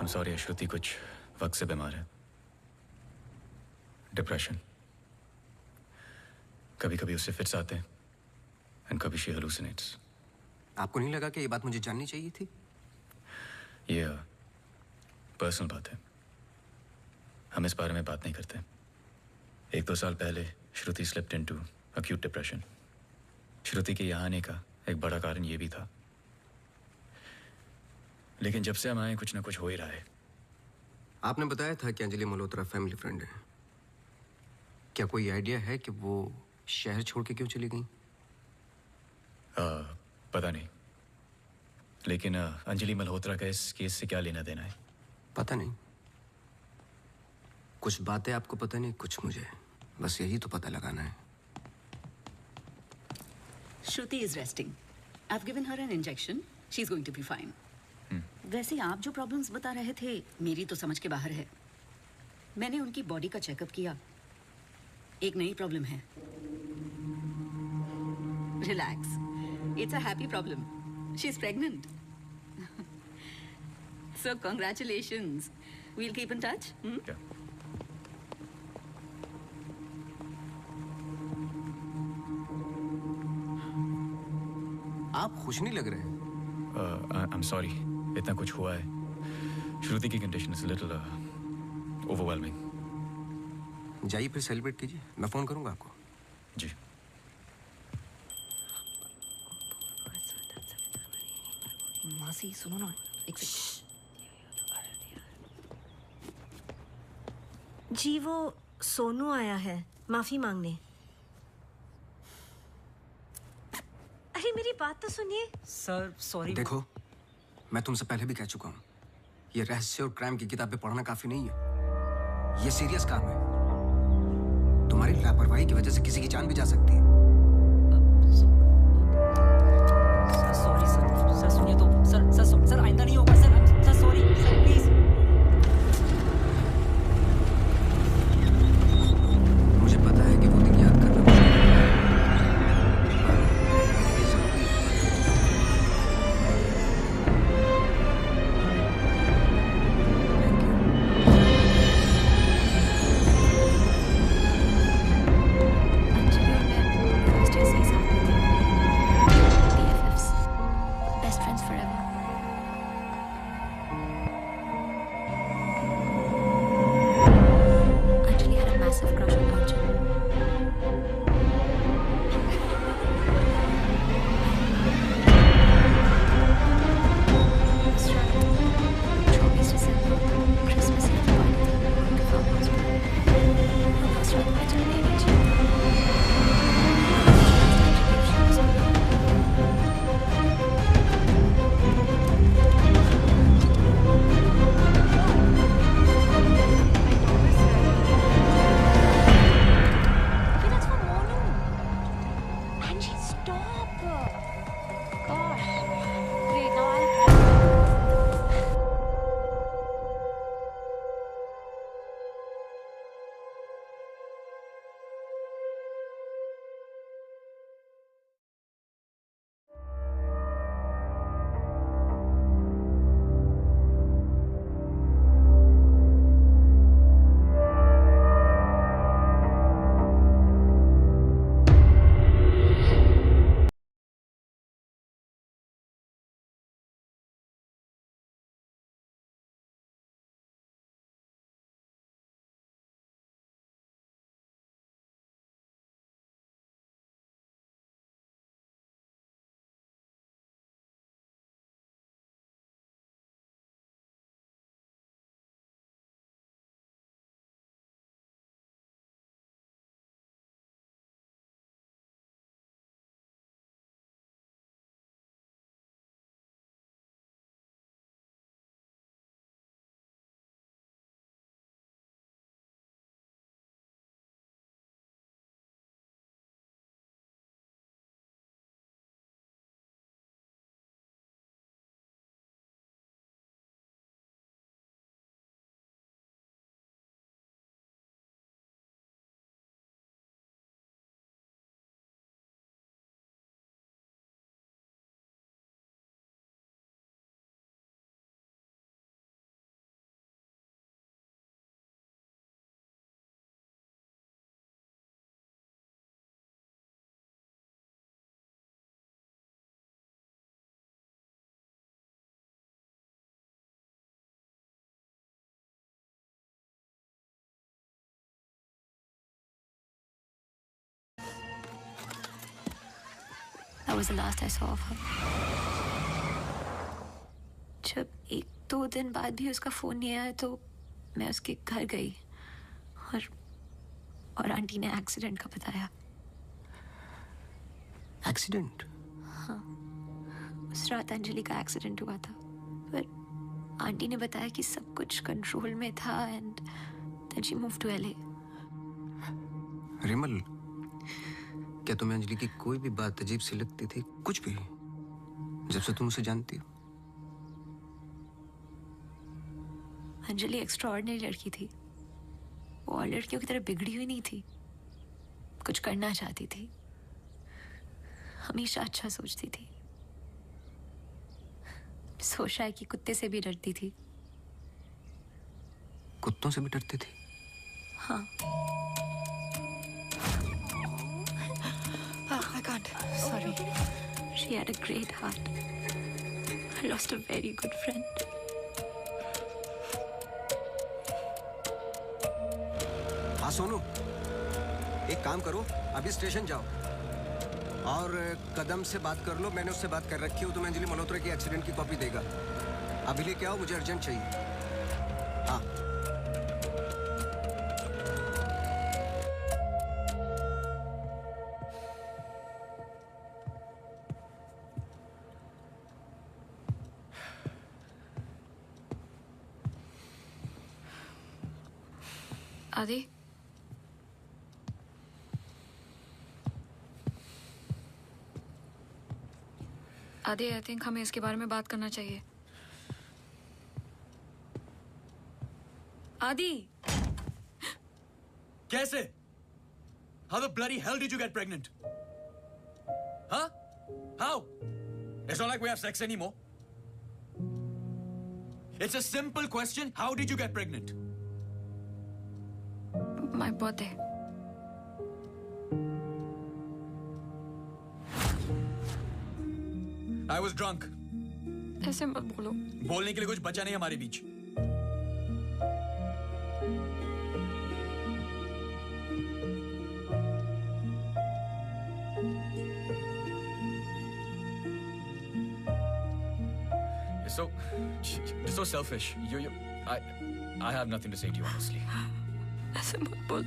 I'm sorry, श्रुति कुछ वक्त से बीमार है। डिप्रेशन। कभी कभी उससे फिट्स आते हैं एंड कभी शी हेलुसिनेट्स। आपको नहीं लगा कि ये बात मुझे जाननी चाहिए थी? ये पर्सनल बात है, हम इस बारे में बात नहीं करते। 1-2 साल पहले श्रुति स्लिप्ड इनटू अक्यूट डिप्रेशन। श्रुति के यहाँ आने का एक बड़ा कारण ये भी था, लेकिन जब से हम आए कुछ ना कुछ हो ही रहा है। आपने बताया था कि अंजलि मल्होत्रा फैमिली फ्रेंड है। क्या कोई आइडिया है कि वो शहर छोड़ के क्यों चली गई? पता नहीं, लेकिन अंजलि मल्होत्रा का इस केस से क्या लेना देना है? पता नहीं। कुछ बातें आपको पता नहीं, कुछ मुझे। बस यही तो पता लगाना है। Shruti is resting. I've given her an injection. She's going to be fine. वैसे आप जो प्रॉब्लम्स बता रहे थे मेरी तो समझ के बाहर है। मैंने उनकी बॉडी का चेकअप किया, एक नई प्रॉब्लम है। Relax, it's a happy problem. She is pregnant. So congratulations. We'll keep in touch. आप खुश नहीं लग रहे। I'm sorry, इतना कुछ हुआ है। श्रुति की कंडीशन इज लिटिल ओवरवेलमिंग। जाइए फिर सेलिब्रेट कीजिए, मैं फोन करूंगा आपको। जी। मासी सुनो ना, एक जी, वो सोनू आया है माफी मांगने। अरे मेरी बात तो सुनिए। Sir sorry. देखो, मैं तुमसे पहले भी कह चुका हूँ, ये रहस्य और क्राइम की किताबें पढ़ना काफी नहीं है। ये सीरियस काम है। तुम्हारी लापरवाही की वजह से किसी की जान भी जा सकती है। Sorry sir. सर सुनिए तो। सर आइंदा नहीं होगा सर। Sorry sir, please. मुझे पता है कि वो दिन याद करना मुश्किल है। That was the last I saw of her. जब 1-2 दिन बाद भी उसका फोन नहीं आया तो मैं उसके घर गई और आंटी ने एक्सीडेंट का बताया. एक्सीडेंट? हाँ, उस रात अंजलि का एक्सीडेंट हुआ था, पर आंटी ने बताया कि सब कुछ कंट्रोल में था and then she moved to LA. Rimal, क्या तुम्हें अंजलि की कोई भी बात अजीब सी लगती थी? कुछ भी, जब से तुम उसे जानती हो? अंजलि एक्स्ट्राऑर्डिनरी लड़की थी. वो और लड़कियों की तरह बिगड़ी हुई नहीं थी. कुछ करना चाहती थी, हमेशा अच्छा सोचती थी. सोचा है कि कुत्ते से भी डरती थी. कुत्तों से भी डरती थी? हाँ. I can't. Sorry. She had a great heart. I lost a very good friend. हाँ सोनू, एक काम करो, अभी स्टेशन जाओ और कदम से बात कर लो. मैंने उससे बात कर रखी है, वो तुम्हें अंजलि मल्होत्रा की एक्सीडेंट की कॉपी देगा. अभी लेके आओ, मुझे अर्जेंट चाहिए. हाँ. आदि, आदि, आई थिंक हमें इसके बारे में बात करना चाहिए. आदि, कैसे? How the bloody hell did you get pregnant? Huh? How? It's not like we have sex anymore. It's a simple question. How did you get pregnant? My birthday. I was drunk. ऐसे मत बोलो. बोलने के लिए कुछ बचा नहीं हमारे बीच. You're so selfish. I have nothing to say to you, honestly. ऐसे मत बोल.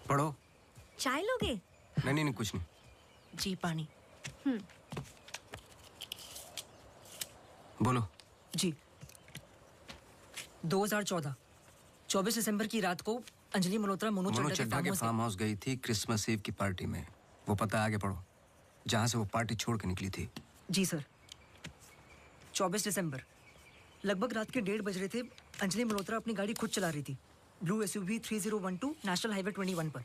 पढ़ो। चाय लोगे? नहीं, कुछ नहीं। जी पानी। बोलो। जी 2014 24 दिसंबर की रात को अंजलि मल्होत्रा मोनू चड्ढा के फार्म हाउस गई थी क्रिसमस ईव की पार्टी में। वो पता आगे पढ़ो, जहां से वो पार्टी छोड़ के निकली थी। जी सर। 24 दिसंबर लगभग रात के 1:30 बज रहे थे। अंजलि मल्होत्रा अपनी गाड़ी खुद चला रही थी, ब्लू SUV 3012 नेशनल हाईवे 21 पर।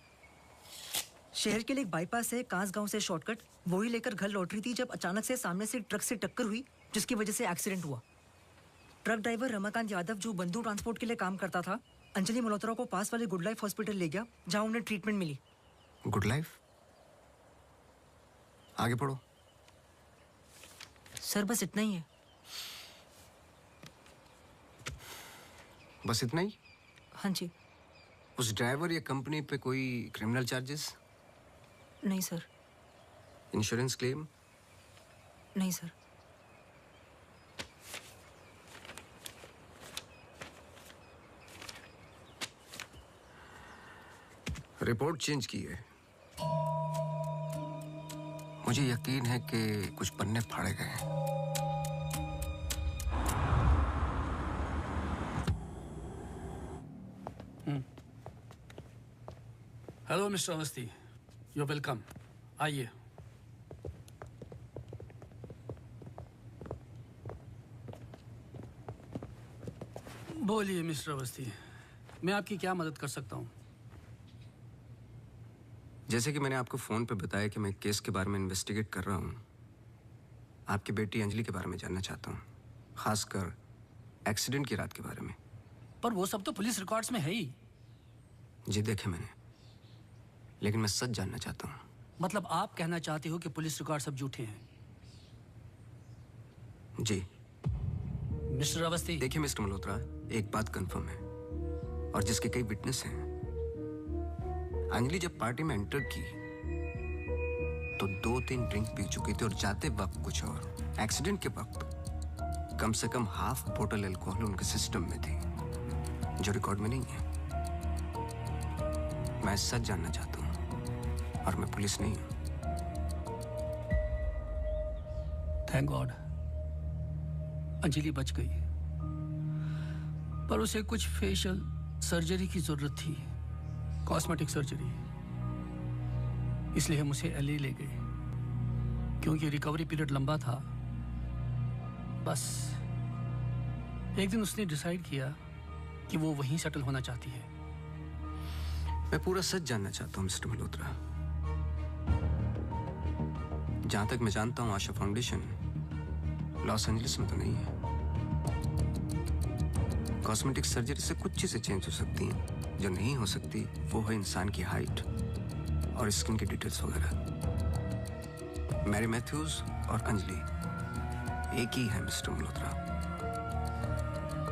शहर के लिए एक बाईपास है, कांस गांव से शॉर्टकट, वही लेकर घर लौट रही थी जब अचानक से सामने से ट्रक से टक्कर हुई, जिसकी वजह से एक्सीडेंट हुआ। ट्रक ड्राइवर रमाकांत यादव, जो बंधु ट्रांसपोर्ट के लिए काम करता था, अंजलि मल्होत्रा को पास वाले गुड लाइफ हॉस्पिटल ले गया, जहां उन्हें ट्रीटमेंट मिली। Good life? आगे पढ़ो। सर बस इतना ही है। बस इतना ही? हाँ जी। उस ड्राइवर या कंपनी पे कोई क्रिमिनल चार्जेस? नहीं सर। Insurance claim? नहीं सर। रिपोर्ट चेंज की है। मुझे यकीन है कि कुछ पन्ने फाड़े गए हैं। Hello mister Awasthi, you welcome. आइए। बोलिए मिस्टर अवस्थी, मैं आपकी क्या मदद कर सकता हूँ? जैसे कि मैंने आपको फोन पे बताया कि मैं केस के बारे में इन्वेस्टिगेट कर रहा हूँ। आपकी बेटी अंजलि के बारे में जानना चाहता हूँ, खासकर एक्सीडेंट की रात के बारे में। पर वो सब तो पुलिस रिकॉर्ड्स में है ही। जी देखे मैंने, लेकिन मैं सच जानना चाहता हूँ। मतलब आप कहना चाहते हो कि पुलिस रिकॉर्ड सब झूठे हैं? जी। मिस्टर अवस्थी। देखिए मिस्टर मल्होत्रा, एक बात कंफर्म है और जिसके कई विटनेस हैं। अंजलि जब पार्टी में एंटर की तो 2-3 ड्रिंक पी चुकी थी और जाते वक्त कुछ और। एक्सीडेंट के वक्त कम से कम हाफ बोतल अल्कोहल उनके सिस्टम में थी, जो रिकॉर्ड में नहीं है। मैं सच जानना चाहता हूं और मैं पुलिस नहीं हूं। थैंक गॉड अंजलि बच गई, पर उसे कुछ फेशियल सर्जरी की जरूरत थी, कॉस्मेटिक सर्जरी। इसलिए हम उसे LA ले गए, क्योंकि रिकवरी पीरियड लंबा था। बस एक दिन उसने डिसाइड किया कि वो वहीं सेटल होना चाहती है। मैं पूरा सच जानना चाहता हूं मिस्टर मल्होत्रा। जहां तक मैं जानता हूं, आशा फाउंडेशन लॉस एंजलिस में तो नहीं है। कॉस्मेटिक सर्जरी से कुछ चीजें चेंज हो सकती हैं, जो नहीं हो सकती वो है इंसान की हाइट और स्किन की डिटेल्स वगैरह। मैरी मैथ्यूज और अंजलि एक ही है मिस्टर मल्होत्रा।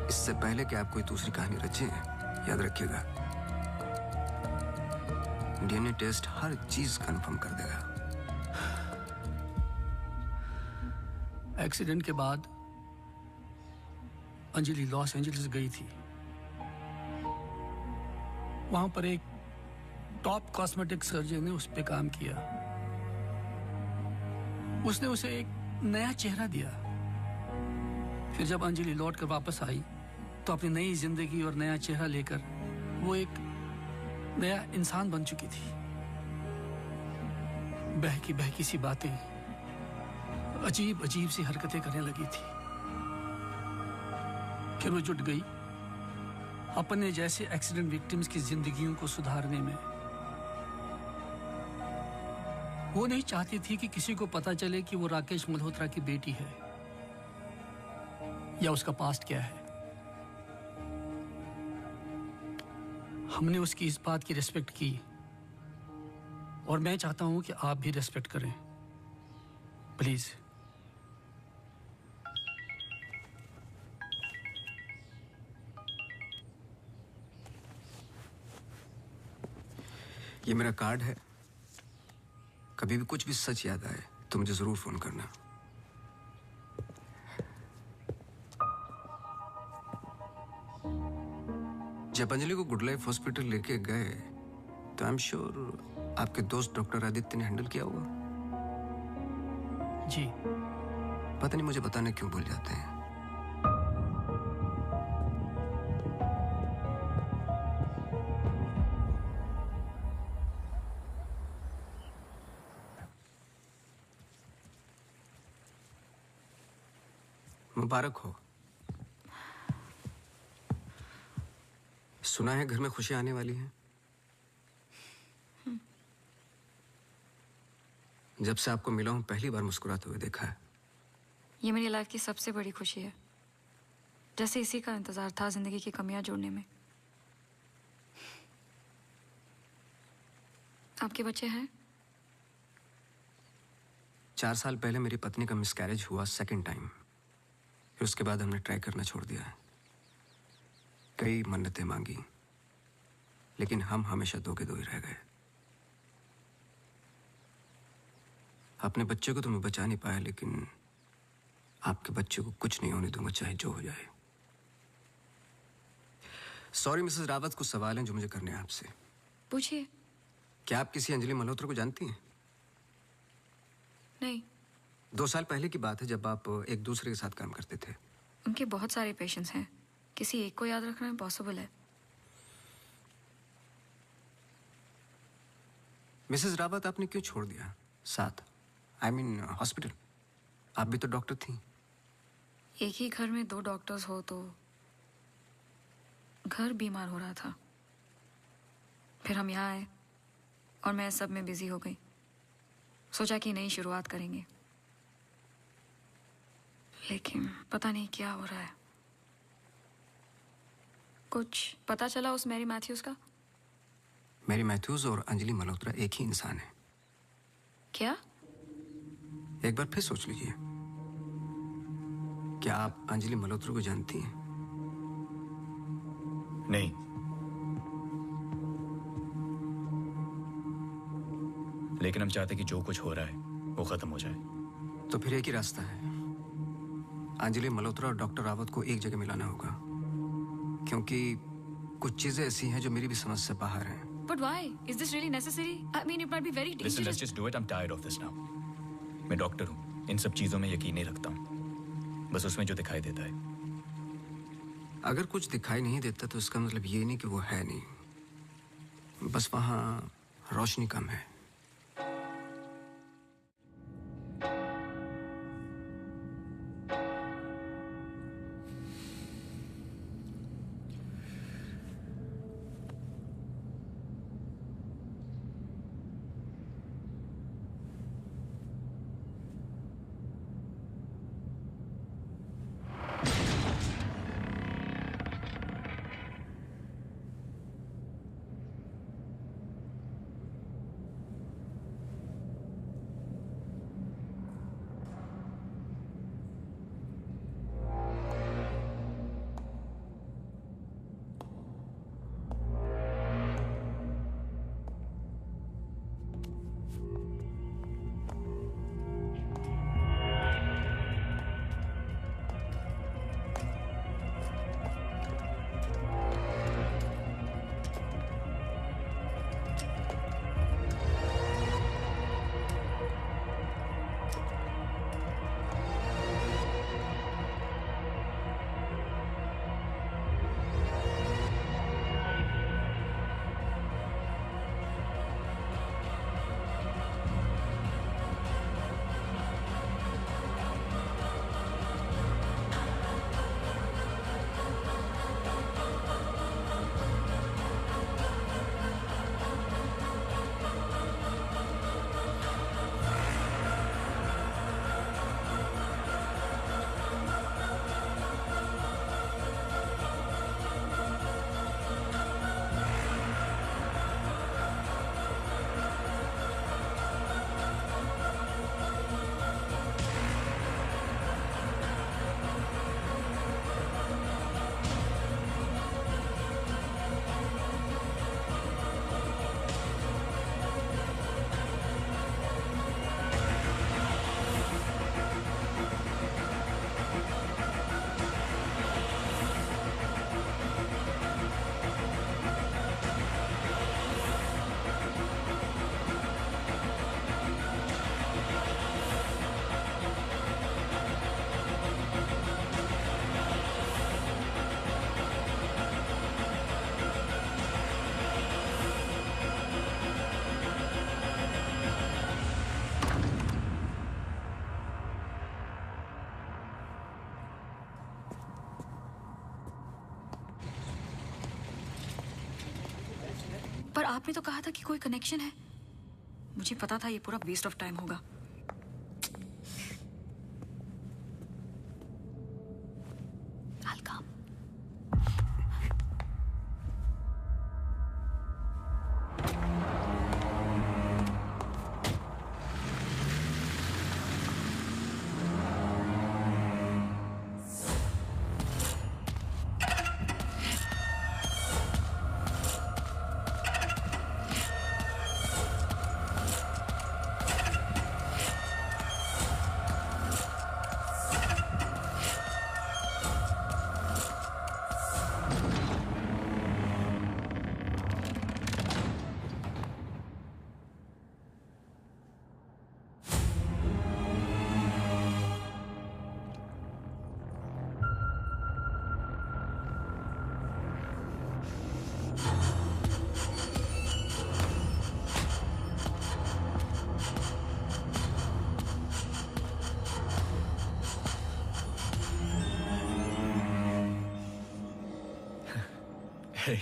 इससे पहले कि आप कोई दूसरी कहानी रचें, याद रखिएगा DNA टेस्ट हर चीज कंफर्म कर देगा। एक्सीडेंट के बाद अंजलि लॉस एंजलिस गई थी। वहां पर एक टॉप कॉस्मेटिक सर्जन ने उस पे काम किया। उसने उसे एक नया चेहरा दिया। फिर जब अंजलि लौट कर वापस आई तो अपनी नई जिंदगी और नया चेहरा लेकर वो एक नया इंसान बन चुकी थी। बहकी सी बातें, अजीब अजीब सी हरकतें करने लगी थी। फिर वो जुट गई अपने जैसे एक्सीडेंट विक्टिम्स की जिंदगियों को सुधारने में। वो नहीं चाहती थी कि किसी को पता चले कि वो राकेश मल्होत्रा की बेटी है या उसका पास्ट क्या है। हमने उसकी इस बात की रिस्पेक्ट की और मैं चाहता हूं कि आप भी रिस्पेक्ट करें, प्लीज। ये मेरा कार्ड है। कभी भी कुछ भी सच याद आए तो मुझे जरूर फोन करना। जब अंजलि को गुड लाइफ हॉस्पिटल लेके गए तो आई एम श्योर आपके दोस्त डॉक्टर आदित्य ने हैंडल किया होगा। जी। पता नहीं मुझे बताने क्यों भूल जाते हैं। मुबारक हो। सुना है घर में खुशियां आने वाली हैं। जब से आपको मिला हूं पहली बार मुस्कुराते हुए देखा है। ये मेरी लाइफ की सबसे बड़ी खुशी है। जैसे इसी का इंतजार था जिंदगी की कमियां जोड़ने में। आपके बच्चे हैं? 4 साल पहले मेरी पत्नी का मिसकैरेज हुआ सेकंड टाइम। फिर उसके बाद हमने ट्राई करना छोड़ दिया है। कई मन्नतें मांगी, लेकिन हम हमेशा दो के दो ही रह गए। अपने बच्चे को तो मैं बचा नहीं पाया, लेकिन आपके बच्चे को कुछ नहीं होने दूंगा, चाहे जो हो जाए। सॉरी मिसेस रावत, कुछ सवाल हैं जो मुझे करने हैं आपसे। पूछिए। क्या आप किसी अंजलि मल्होत्रा को जानती हैं? नहीं। 2 साल पहले की बात है जब आप एक दूसरे के साथ काम करते थे। उनके बहुत सारे पेशेंट्स हैं, किसी एक को याद रखना इम्पॉसिबल है। मिसेस रावत, आपने क्यों छोड़ दिया साथ? I mean hospital. आप भी तो डॉक्टर थी। एक ही घर में 2 डॉक्टर्स हो तो घर बीमार हो रहा था। फिर हम यहाँ आए और मैं सब में बिजी हो गई। सोचा कि नई शुरुआत करेंगे, लेकिन पता नहीं क्या हो रहा है। कुछ पता चला उस मैरी मैथ्यूज का? मैरी मैथ्यूज और अंजलि मल्होत्रा एक ही इंसान है। क्या? एक बार फिर सोच लीजिए। क्या आप अंजलि मल्होत्रा को जानती हैं? नहीं। लेकिन हम चाहते कि जो कुछ हो रहा है वो खत्म हो जाए। तो फिर एक ही रास्ता है। अंजलि मल्होत्रा और डॉक्टर रावत को एक जगह मिलाना होगा, क्योंकि कुछ चीजें ऐसी हैं जो मेरी भी समझ से बाहर हैं। But why? Is this really necessary? I mean, it might be very dangerous. Listen, let's just do it. I'm tired of this now. मैं डॉक्टर हूँ, इन सब चीजों में यकीन नहीं रखता हूँ, बस उसमें जो दिखाई देता है। अगर कुछ दिखाई नहीं देता तो इसका मतलब ये नहीं कि वो है नहीं, बस वहाँ रोशनी कम है। आपने तो कहा था कि कोई कनेक्शन है। मुझे पता था ये पूरा वेस्ट ऑफ टाइम होगा। I'll come. Hey.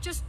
Just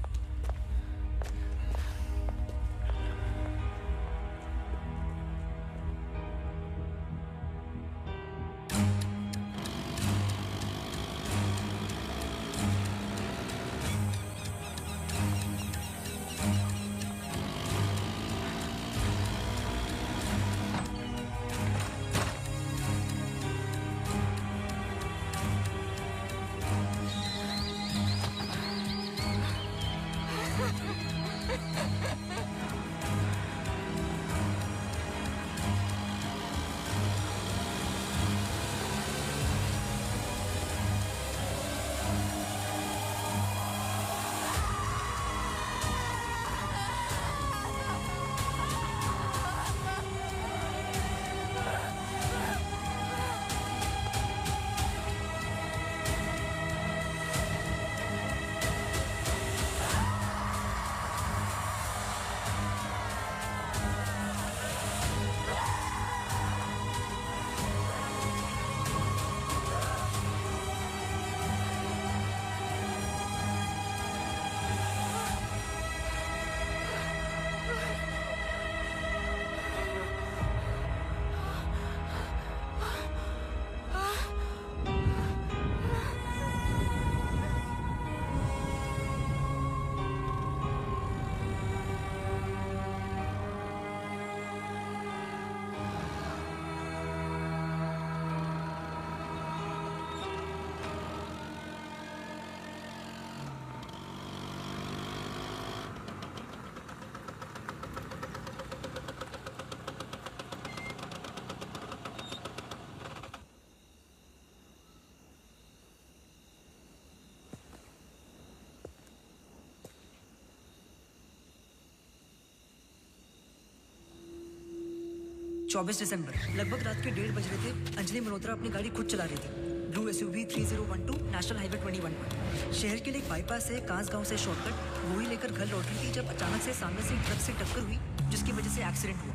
चौबीस दिसंबर लगभग रात के 1:30 बज रहे थे। अंजलि मल्होत्रा अपनी गाड़ी खुद चला रही थी। ब्लू SUV 3012 नेशनल हाईवे 21 पर। शहर के लिए एक बाईपास है, कांस गांव से शॉर्टकट वो ही लेकर घर लौट रही थी जब अचानक से सामने से ट्रक से टक्कर हुई, जिसकी वजह से एक्सीडेंट हुआ।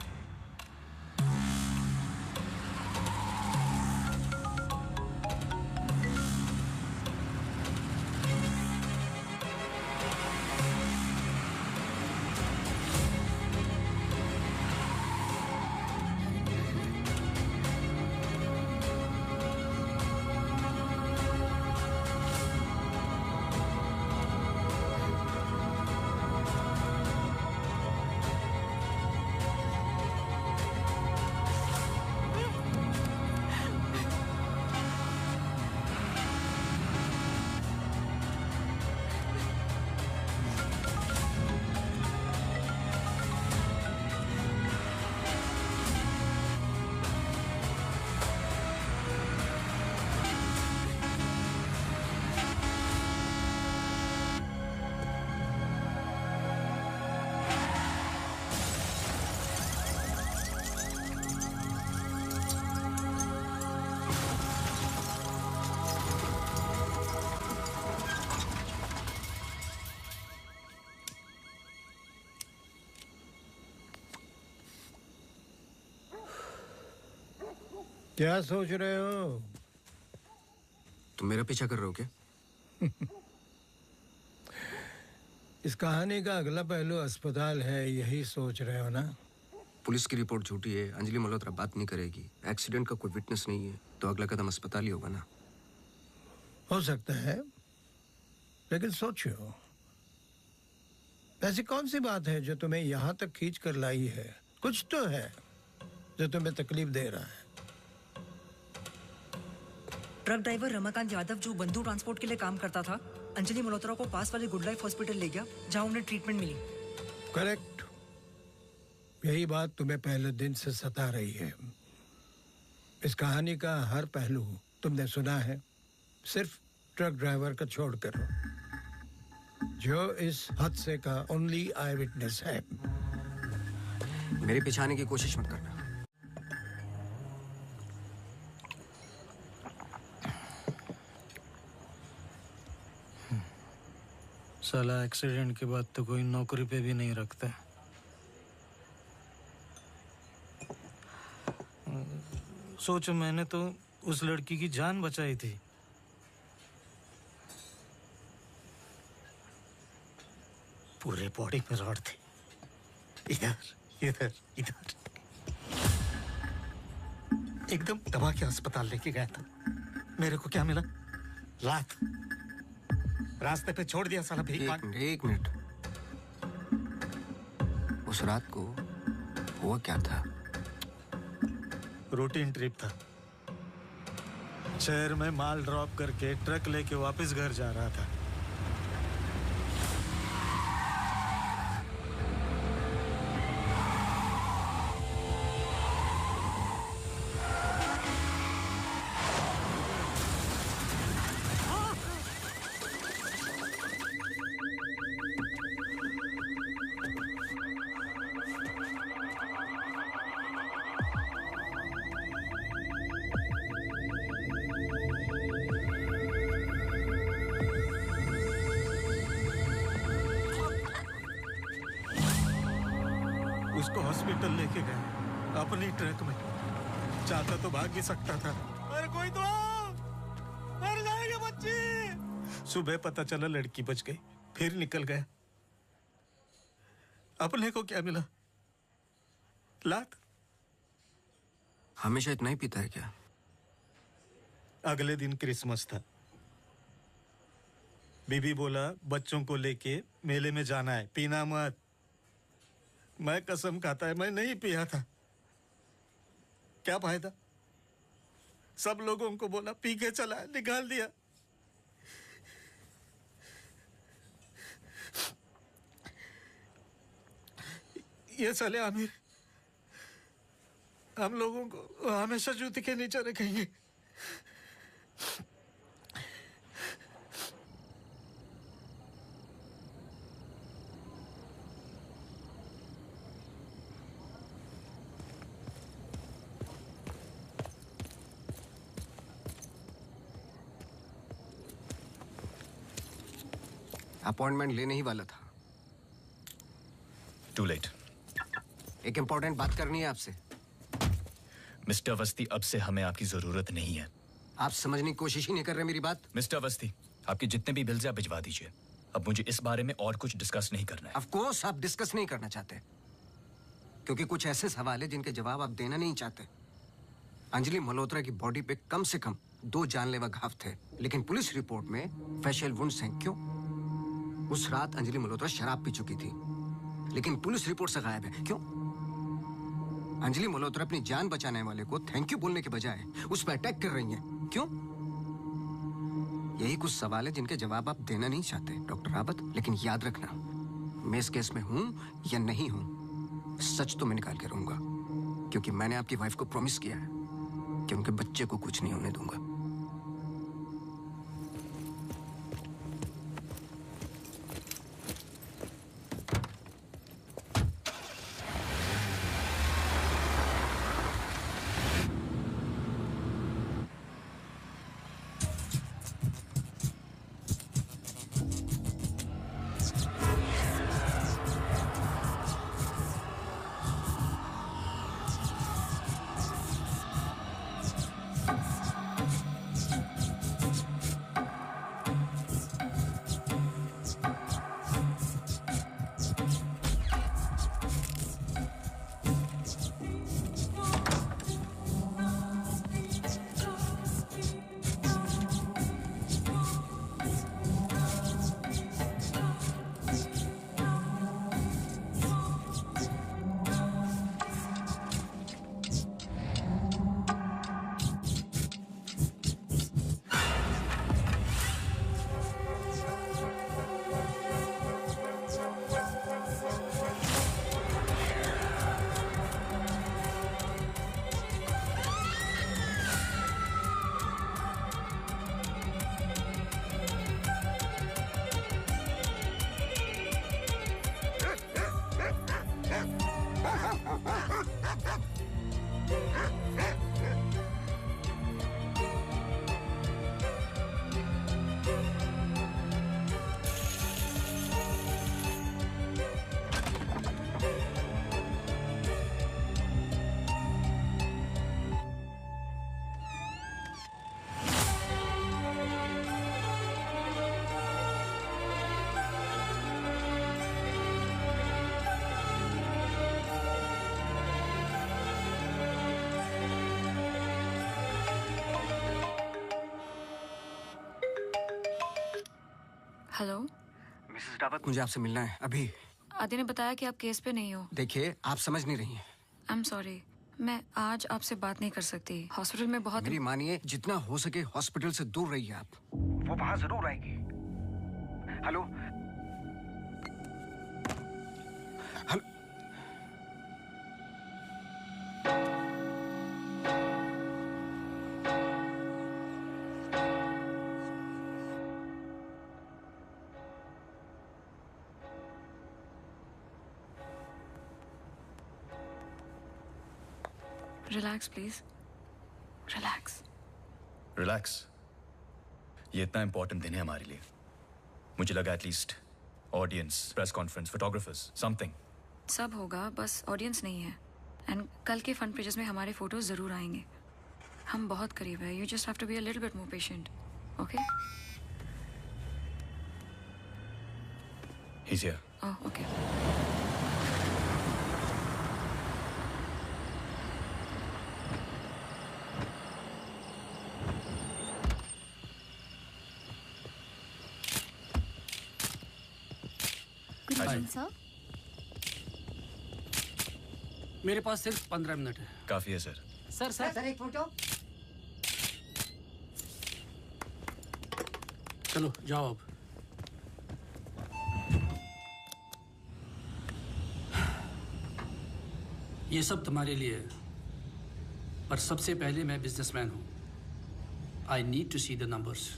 क्या सोच रहे हो? तुम मेरा पीछा कर रहे हो क्या? इस कहानी का अगला पहलू अस्पताल है, यही सोच रहे हो ना? पुलिस की रिपोर्ट झूठी है, अंजलि मल्होत्रा बात नहीं करेगी, एक्सीडेंट का कोई विटनेस नहीं है, तो अगला कदम अस्पताल ही होगा ना? हो सकता है, लेकिन सोचो, ऐसी कौन सी बात है जो तुम्हें यहां तक खींच कर लाई है? कुछ तो है जो तुम्हें तकलीफ दे रहा है। ट्रक ड्राइवर रमाकांत यादव जो बंधु ट्रांसपोर्ट के लिए काम करता था, अंजलि मल्होत्रा को पास वाले गुड लाइफ हॉस्पिटल ले गया, जहां उन्हें ट्रीटमेंट मिली। करेक्ट। यही बात तुम्हें पहले दिन से सता रही है। इस कहानी का हर पहलू तुमने सुना है, सिर्फ ट्रक ड्राइवर का छोड़कर, जो इस हादसे का ओनली आई विटनेस है। मेरे पीछे आने की कोशिश मत करना। साला एक्सीडेंट के बाद तो कोई नौकरी पे भी नहीं रखता। सोचो, मैंने तो उस लड़की की जान बचाई थी। पूरे बॉडी में रॉड थे, इधर इधर इधर। एकदम दबा के अस्पताल लेके गया था। मेरे को क्या मिला? लात। रास्ते पे छोड़ दिया साला भीख मांग। एक मिनट। उस रात को हुआ क्या था? रूटीन ट्रिप था। शहर में माल ड्रॉप करके ट्रक लेके वापस घर जा रहा था। उसको हॉस्पिटल लेके गए अपनी ट्रक में। चाहता तो भाग भी सकता था। अरे कोई तो आओ! मर जाएगी बच्ची। सुबह पता चला लड़की बच गई, फिर निकल गया। अपने को क्या मिला? लात। हमेशा इतना ही पीता है क्या? अगले दिन क्रिसमस था। बीबी बोला बच्चों को लेके मेले में जाना है, पीना मत। मैं कसम खाता है मैं नहीं पिया था। क्या फायदा? सब लोगों को बोला पी के चला, निकाल दिया। ये साले आमिर हम लोगों को हमेशा जूती के नीचे रखेंगे। अपॉइंटमेंट लेने ही वाला था। To late. एक इंपॉर्टेंट बात करनी है आपसे। मिस्टर अवस्थी, अब से हमें आपकी जरूरत नहीं है। आप समझने की कोशिश ही नहीं कर रहे मेरी बात। मिस्टर अवस्थी, आपके जितने भी बिल्स आप भिजवा दीजिए। अब मुझे इस बारे में और कुछ डिस्कस नहीं करना है। ऑफ कोर्स आप डिस्कस नहीं करना चाहते, क्योंकि कुछ ऐसे सवाल है जिनके जवाब आप देना नहीं चाहते। अंजलि मल्होत्रा की बॉडी पे कम से कम 2 जानलेवा घाव थे, लेकिन पुलिस रिपोर्ट में फेशियल वुंड्स हैं। क्यों? उस रात अंजलि मल्होत्रा शराब पी चुकी थी, लेकिन पुलिस रिपोर्ट से गायब है। क्यों? अंजलि मल्होत्रा अपनी जान बचाने वाले को थैंक यू बोलने के बजाय उस पर अटैक कर रही हैं। क्यों? यही कुछ सवाल है जिनके जवाब आप देना नहीं चाहते डॉक्टर रावत। लेकिन याद रखना, मैं इस केस में हूं या नहीं हूं, सच तो मैं निकाल के रहूंगा, क्योंकि मैंने आपकी वाइफ को प्रॉमिस किया है कि उनके बच्चे को कुछ नहीं होने दूंगा। हेलो मिसेस रावत, मुझे आपसे मिलना है अभी। आदि ने बताया कि आप केस पे नहीं हो। देखिए, आप समझ नहीं रही हैं। आई एम सॉरी, मैं आज आपसे बात नहीं कर सकती। हॉस्पिटल में बहुत मेरी मानिए, जितना हो सके हॉस्पिटल से दूर रहिए आप। वो वहां जरूर आएगी। Hello hello. Relax please, relax. Relax. ये इतना इंपॉर्टेंट दिन है हमारे लिए। मुझे लगा at least audience, press conference, photographers, something. सब होगा, बस ऑडियंस नहीं है। एंड कल के फ्रंट पेजेस में हमारे फोटोज जरूर आएंगे। हम बहुत करीब है। You just have to be a little bit more patient, okay? He's here. Oh, okay. Good evening sir. मेरे पास सिर्फ 15 मिनट है। काफी है सर। सर एक फोटो। चलो जाओ अब। ये सब तुम्हारे लिए है, पर सबसे पहले मैं बिजनेसमैन हूं। I need to see the numbers.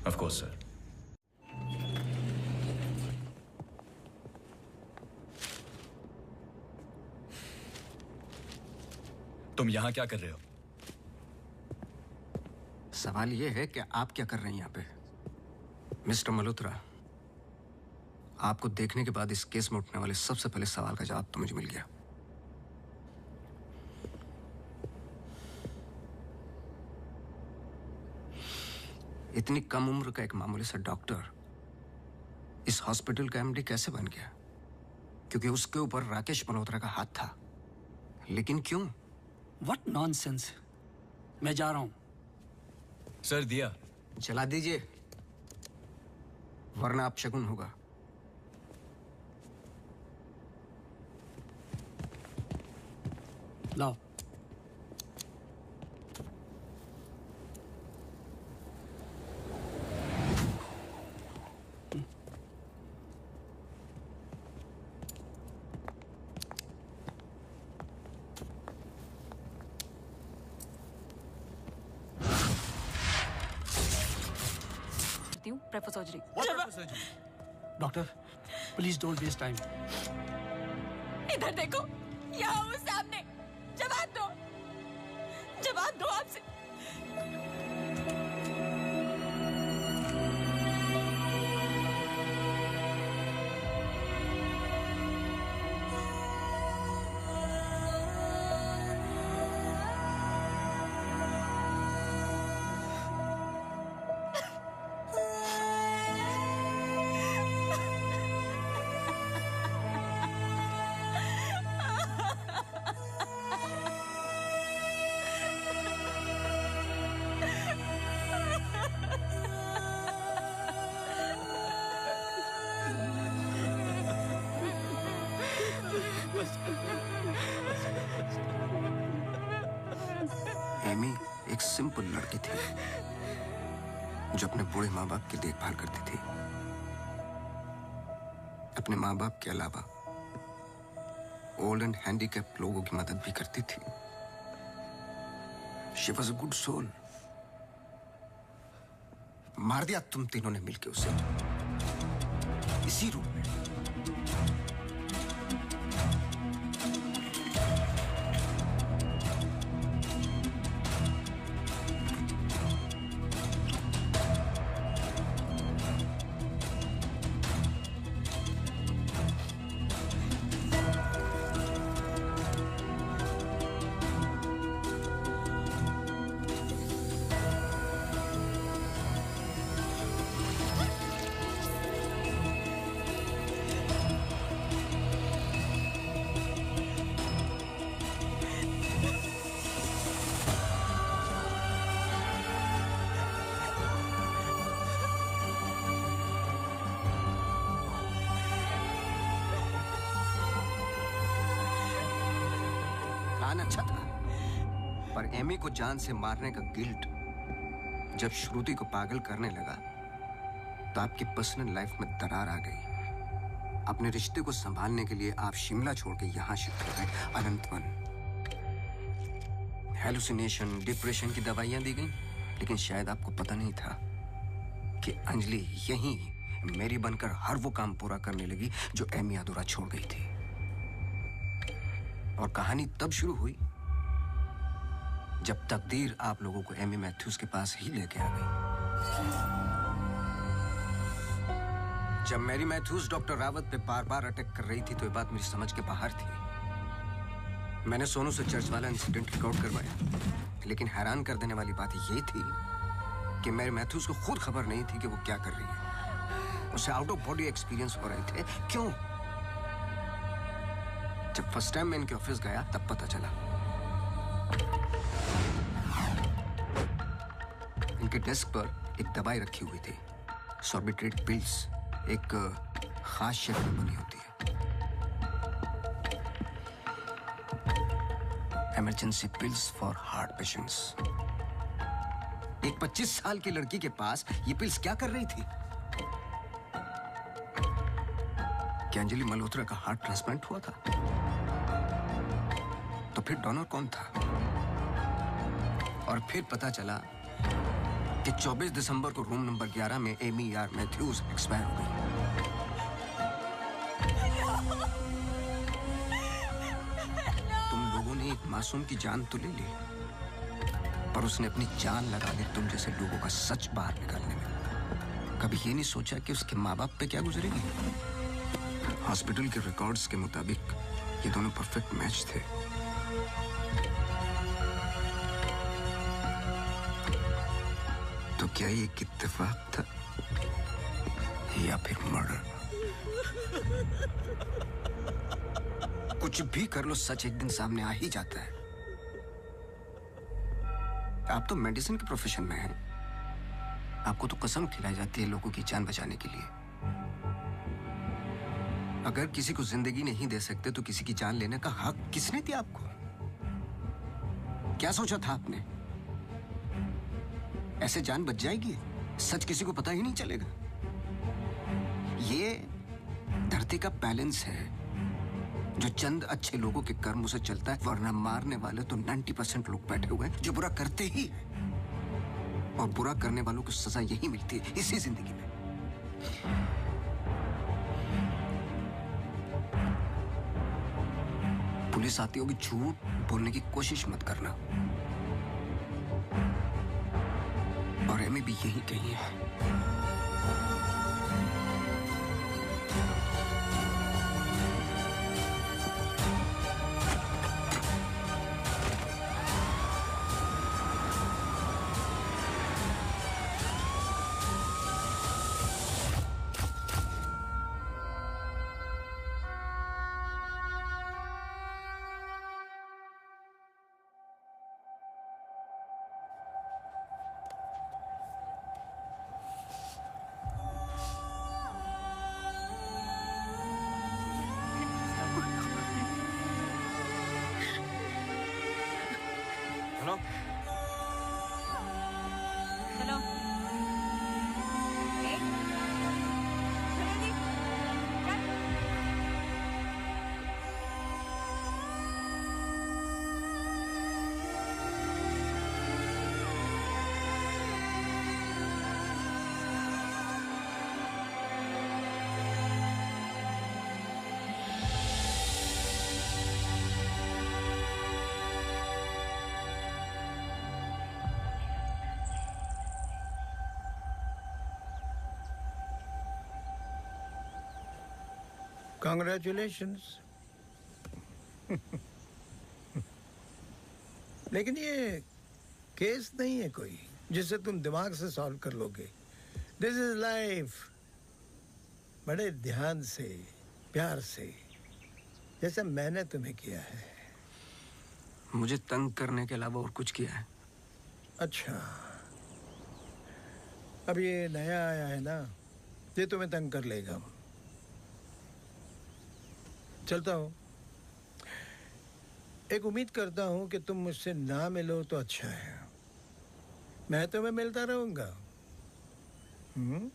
Of course sir. तुम यहां क्या कर रहे हो? सवाल ये है कि आप क्या कर रहे हैं यहाँ पे? मिस्टर मल्होत्रा, आपको देखने के बाद इस केस में उठने वाले सबसे पहले सवाल का जवाब तो मुझे मिल गया। इतनी कम उम्र का एक मामूली सा डॉक्टर इस हॉस्पिटल का एमडी कैसे बन गया? क्योंकि उसके ऊपर राकेश मल्होत्रा का हाथ था। लेकिन क्यों? What nonsense. मैं जा रहा हूं। सर दिया चला दीजिए, वरना आप शगुन होगा। लाओ। Prefer surgery. What prefer surgery? Doctor, please don't waste time. इधर देखो, यहाँ वो सामने। जवाब दो, जवाब दो आपसे। एमी एक सिंपल लड़की थी जो अपने बूढ़े माँ बाप की देखभाल करती थी। अपने माँ बाप के अलावा ओल्ड एंड हैंडीकैप्ड लोगों की मदद भी करती थी। She was a good soul. मार दिया तुम तीनों ने मिलकर उसे इसी रूम में। इंसान अच्छा था, पर एमी को जान से मारने का गिल्ट जब श्रुति को पागल करने लगा तो आपकी पर्सनल लाइफ में दरार आ गई। अपने रिश्ते को संभालने के लिए आप शिमला छोड़ के यहां शिफ्ट हो गए, अनंतवन। हेलुसिनेशन, डिप्रेशन की दवाइयां दी गई, लेकिन शायद आपको पता नहीं था कि अंजलि यहीं मेरी बनकर हर वो काम पूरा करने लगी जो एमी अधूरा छोड़ गई थी। और कहानी तब शुरू हुई जब तकदीर आप लोगों को एमी मैथ्यूज के पास ही लेके आ गई। जब मैरी मैथ्यूज डॉक्टर रावत पे बार बार अटैक कर रही थी तो ये बात मेरी समझ के बाहर थी। मैंने सोनू से चर्च वाला इंसिडेंट रिकॉर्ड करवाया, लेकिन हैरान कर देने वाली बात ये थी कि मैरी मैथ्यूज को खुद खबर नहीं थी कि वो क्या कर रही है। उसे आउट ऑफ बॉडी एक्सपीरियंस हो रहे थे। क्यों? जब फर्स्ट टाइम मैं इनके ऑफिस गया तब पता चला। इनके डेस्क पर एक दवाई रखी हुई थी, सॉर्बिट्रेट पिल्स, एक खास शेप में बनी होती है। Emergency pills for heart patients. एक 25 साल की लड़की के पास ये पिल्स क्या कर रही थी? क्या अंजलि मल्होत्रा का हार्ट ट्रांसप्लांट हुआ था? तो फिर डोनर कौन था? और फिर पता चला कि 24 दिसंबर को रूम नंबर 11 में एमी आर मैथ्यूज एक्सपायर हो गई। तुम लोगों ने एक मासूम की जान तो ले ली, पर उसने अपनी जान लगा दी तुम जैसे लोगों का सच बाहर निकालने में। कभी ये नहीं सोचा कि उसके माँ बाप पे क्या गुजरेगी? हॉस्पिटल के रिकॉर्ड्स के मुताबिक ये दोनों परफेक्ट मैच थे। तो क्या ये एक इत्तेफाक था या फिर मर्डर? कुछ भी कर लो, सच एक दिन सामने आ ही जाता है। आप तो मेडिसिन के प्रोफेशन में हैं। आपको तो कसम खिलाई जाती है लोगों की जान बचाने के लिए। अगर किसी को जिंदगी नहीं दे सकते तो किसी की जान लेने का हक किसने दिया आपको? क्या सोचा था आपने? ऐसे जान बच जाएगी? सच किसी को पता ही नहीं चलेगा। ये धरती का बैलेंस है जो चंद अच्छे लोगों के कर्मों से चलता है, वरना मारने वाले तो 90% लोग बैठे हुए हैं जो बुरा करते ही हैं। और बुरा करने वालों को सजा यही मिलती है इसी जिंदगी में। पुलिस आती होगी, झूठ बोलने की कोशिश मत करना। और एमी भी यही कही है। हेलो। Congratulations. लेकिन ये केस नहीं है कोई जिसे तुम दिमाग से सॉल्व कर लोगे। This is life. बड़े ध्यान से, प्यार से, जैसे मैंने तुम्हें किया है। मुझे तंग करने के अलावा और कुछ किया है? अच्छा, अब ये नया आया है ना, ये तुम्हें तंग कर लेगा। चलता हूँ। एक उम्मीद करता हूं कि तुम मुझसे ना मिलो तो अच्छा है। मैं तुम्हें मिलता रहूंगा। हम्म?